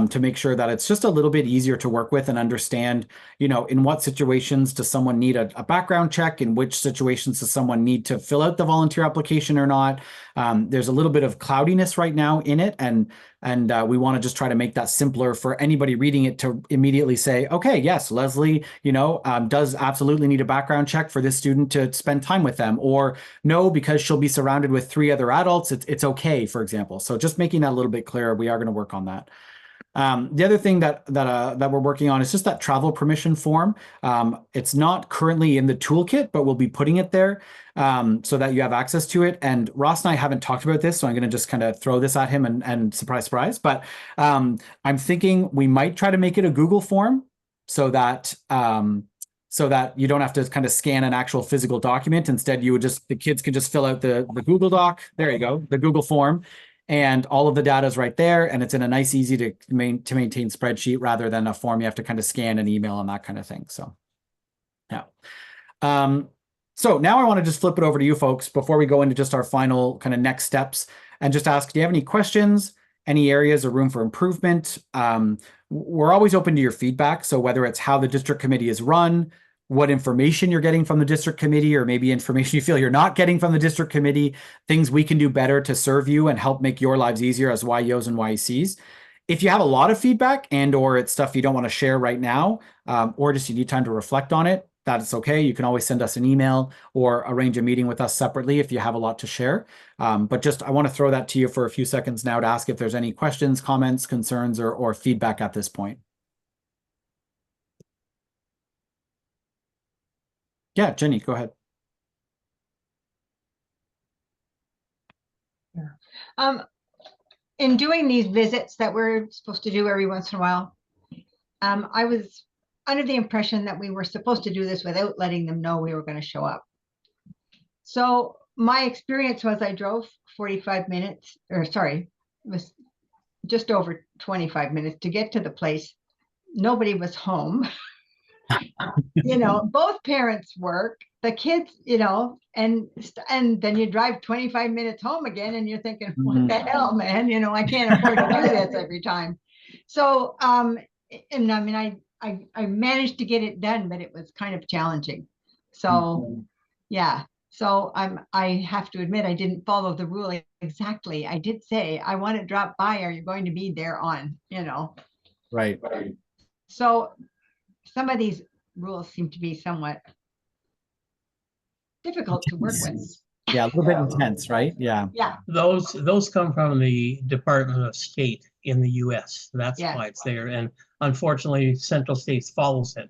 to make sure that it's just a little bit easier to work with and understand, in what situations does someone need a background check, in which situations does someone need to fill out the volunteer application or not. There's a little bit of cloudiness right now in it, and we want to just try to make that simpler for anybody reading it to immediately say, okay, yes, Leslie, does absolutely need a background check for this student to spend time with them, or no, because she'll be surrounded with 3 other adults, it's okay, for example. So just making that a little bit clearer, we are going to work on that. The other thing that we're working on is just that travel permission form. It's not currently in the toolkit, but we'll be putting it there so that you have access to it. And Ross and I haven't talked about this, so I'm going to just kind of throw this at him and surprise, surprise. But I'm thinking we might try to make it a Google form so that so that you don't have to kind of scan an actual physical document. Instead, you would the kids can just fill out the Google Doc. There you go, the Google form, and all of the data is right there. And it's in a nice, easy to maintain spreadsheet rather than a form you have to kind of scan and email and that kind of thing. So, yeah. So now I want to just flip it over to you folks before we go into just our final kind of next steps and just ask, do you have any questions, any areas or room for improvement? We're always open to your feedback. So whether it's how the district committee is run, what information you're getting from the district committee, or maybe information you feel you're not getting from the district committee, things we can do better to serve you and help make your lives easier as YEOs and YECs. If you have a lot of feedback and or it's stuff you don't want to share right now, or just you need time to reflect on it, that's okay. You can always send us an email or arrange a meeting with us separately if you have a lot to share. But just, I want to throw that to you for a few seconds now to ask if there's any questions, comments, concerns, or feedback at this point. Yeah, Jenny, go ahead. Yeah. In doing these visits that we're supposed to do every once in a while, I was under the impression that we were supposed to do this without letting them know we were going to show up. So my experience was I drove 45 minutes, or sorry, it was just over 25 minutes to get to the place. Nobody was home. You know, both parents work, the kids, you know, and then you drive 25 minutes home again and you're thinking, what the hell, man? You know, I can't afford to do this every time. So, and I mean, I managed to get it done, but it was kind of challenging. So, yeah. So I have to admit, I didn't follow the rule exactly. I did say, I want to drop by. Are you going to be there on, you know? Right. So some of these rules seem to be somewhat difficult to work with. Yeah, a little bit intense, right? Yeah. Yeah. Those come from the Department of State in the US. That's Yeah. why it's there. And unfortunately, Central States follows it.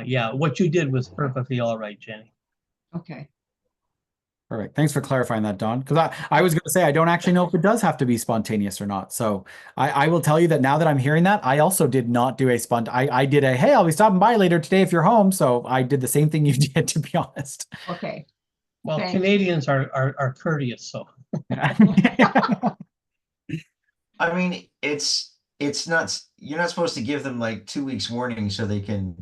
Yeah, what you did was perfectly all right, Jenny. Okay. Perfect. Thanks for clarifying that, Don. Because I was going to say, I don't actually know if it does have to be spontaneous or not. So I will tell you that now that I'm hearing that, I also did not do a I did a, hey, I'll be stopping by later today if you're home. So I did the same thing you did, to be honest. Okay. Well, Thanks. Canadians are courteous, so. I mean, it's not, you're not supposed to give them like 2 weeks warning so they can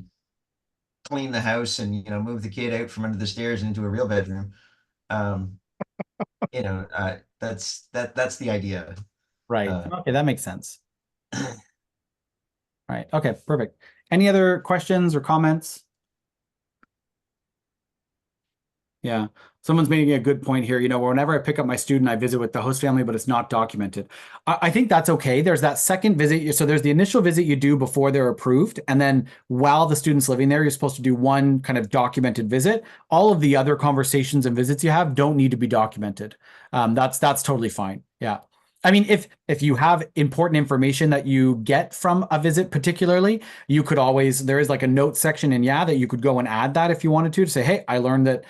clean the house and, you know, move the kid out from under the stairs into a real bedroom. You know, that's the idea. Right. Okay, that makes sense. Right. Okay, perfect. Any other questions or comments? Yeah. Someone's making a good point here. You know, whenever I pick up my student, I visit with the host family, but it's not documented. I think that's okay. There's that second visit. So there's the initial visit you do before they're approved. And then while the student's living there, you're supposed to do one kind of documented visit. All of the other conversations and visits you have don't need to be documented. That's totally fine. Yeah. I mean, if you have important information that you get from a visit particularly, you could always, there is like a note section in that you could go and add that if you wanted to say, hey, I learned that,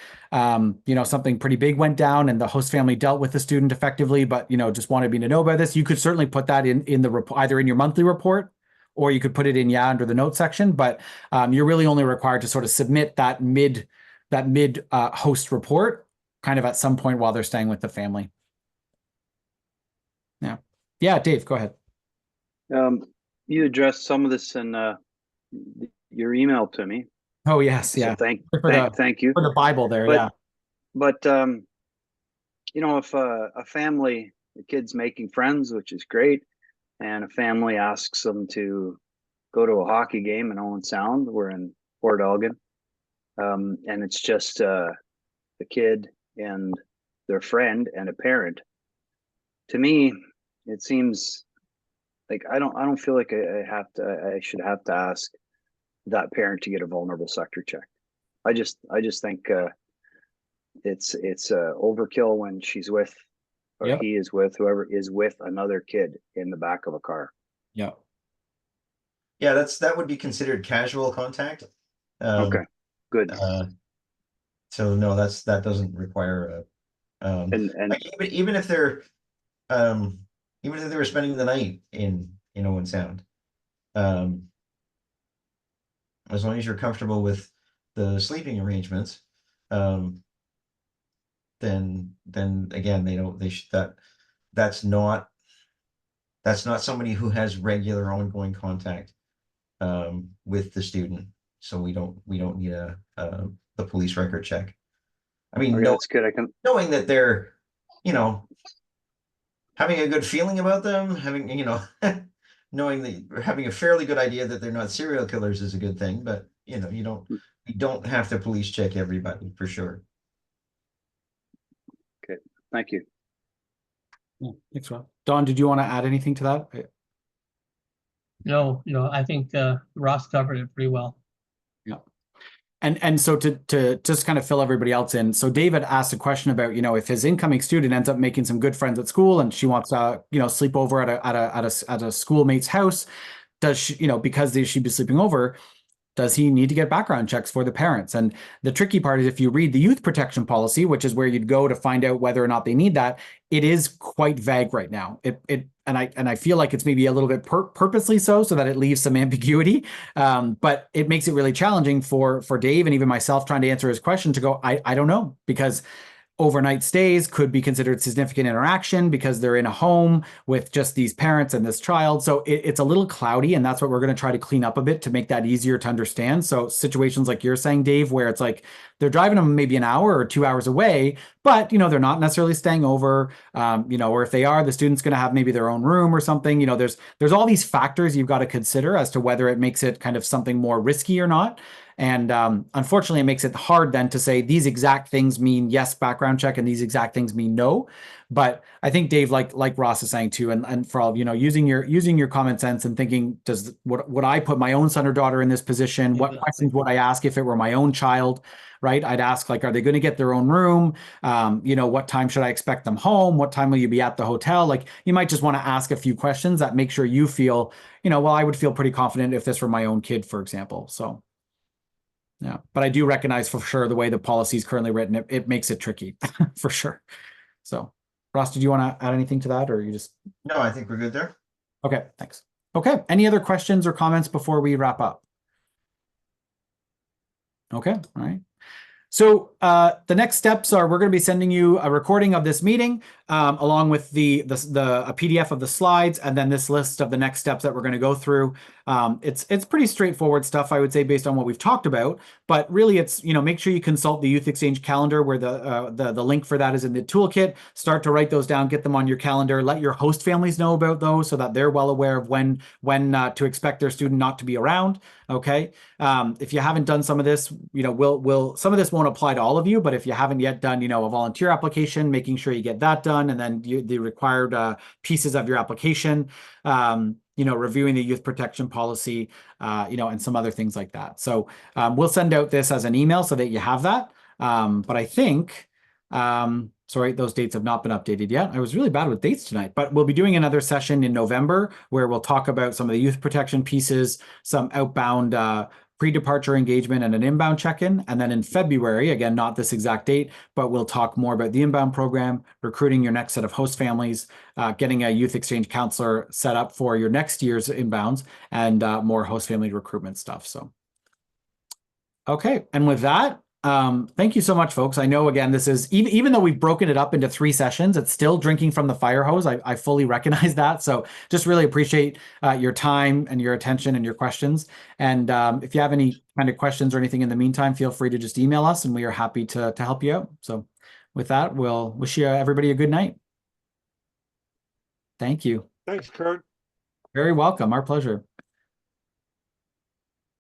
you know, something pretty big went down and the host family dealt with the student effectively, but, you know, just wanted me to know about this. You could certainly put that in the report, either in your monthly report, or you could put it in under the note section, but you're really only required to sort of submit that mid host report kind of at some point while they're staying with the family. Yeah. Yeah, Dave, go ahead. You addressed some of this in your email to me. Oh, yes. Yeah. So thank you. For the Bible there, yeah. But, you know, if a family, the kid's making friends, which is great, and a family asks them to go to a hockey game in Owen Sound, we're in Port Elgin, and it's just the kid and their friend and a parent. To me, it seems like I don't feel like I should have to ask that parent to get a vulnerable sector check. I just think it's overkill when she's with, or he is with, whoever is with another kid in the back of a car. Yeah. Yeah, that would be considered casual contact. Okay, good. So no, that doesn't require and like even if they're even if they were spending the night in Owen Sound, as long as you're comfortable with the sleeping arrangements, then again, that's not somebody who has regular ongoing contact with the student. So we don't need the police record check. I mean, Okay, that's good. knowing that they're, having a good feeling about them, having, knowing that having a fairly good idea that they're not serial killers is a good thing, but you don't have to police check everybody for sure. Okay, thank you. Yeah, thanks, Rob. Don, did you want to add anything to that? No, I think Ross covered it pretty well. Yeah. And so to just kind of fill everybody else in, so David asked a question about, if his incoming student ends up making some good friends at school and she wants to, sleep over at a schoolmate's house, does she, because she'd be sleeping over, does he need to get background checks for the parents? And the tricky part is if you read the youth protection policy, which is where you'd go to find out whether or not they need that, it is quite vague right now. And I feel like it's maybe a little bit purposely so that it leaves some ambiguity. But it makes it really challenging for Dave and even myself trying to answer his question to go, I don't know, because overnight stays could be considered significant interaction because they're in a home with just these parents and this child. So it's a little cloudy, and that's what we're going to try to clean up a bit to make that easier to understand. So situations like you're saying, Dave, where it's like they're driving them maybe an hour or 2 hours away, but they're not necessarily staying over, or if they are, the student's going to have maybe their own room or something. There's all these factors you've got to consider as to whether it makes it kind of something more risky or not. And unfortunately, it makes it hard then to say these exact things mean yes, background check, and these exact things mean no. But I think Dave, like Ross is saying too, and for all using your common sense and thinking, would I put my own son or daughter in this position? What questions would I ask if it were my own child? Right? I'd ask, like, are they going to get their own room? What time should I expect them home? What time will you be at the hotel? Like, you might just want to ask a few questions that make sure you feel, well, I would feel pretty confident if this were my own kid, for example. So. Yeah, but I do recognize for sure the way the policy is currently written, it makes it tricky for sure. So, Ross, did you want to add anything to that, or you just? No, I think we're good there. Okay, thanks. Okay, any other questions or comments before we wrap up? Okay, all right. So the next steps are we're going to be sending you a recording of this meeting along with a PDF of the slides, and then this list of the next steps that we're going to go through. It's pretty straightforward stuff, I would say, based on what we've talked about. But really, it's make sure you consult the Youth Exchange calendar, where the link for that is in the toolkit. Start to write those down, get them on your calendar. Let your host families know about those so that they're well aware of when to expect their student not to be around. Okay. If you haven't done some of this, some of this won't apply to all of you, but if you haven't yet done, a volunteer application, making sure you get that done, and then the required pieces of your application, reviewing the youth protection policy, and some other things like that. So we'll send out this as an email so that you have that. But I think, sorry, those dates have not been updated yet. I was really bad with dates tonight, but we'll be doing another session in November where we'll talk about some of the youth protection pieces, some outbound pre-departure engagement, and an inbound check-in. And then in February, again, not this exact date, but we'll talk more about the inbound program, recruiting your next set of host families, getting a youth exchange counselor set up for your next year's inbounds, and more host family recruitment stuff. So, okay. And with that, thank you so much, folks. I know, again, this is, even though we've broken it up into 3 sessions, it's still drinking from the fire hose. I fully recognize that. So just really appreciate your time and your attention and your questions. And if you have any kind of questions or anything in the meantime, feel free to just email us and we are happy to help you out. So with that, we'll wish everybody a good night. Thank you. Thanks, Kurt. Very welcome. Our pleasure.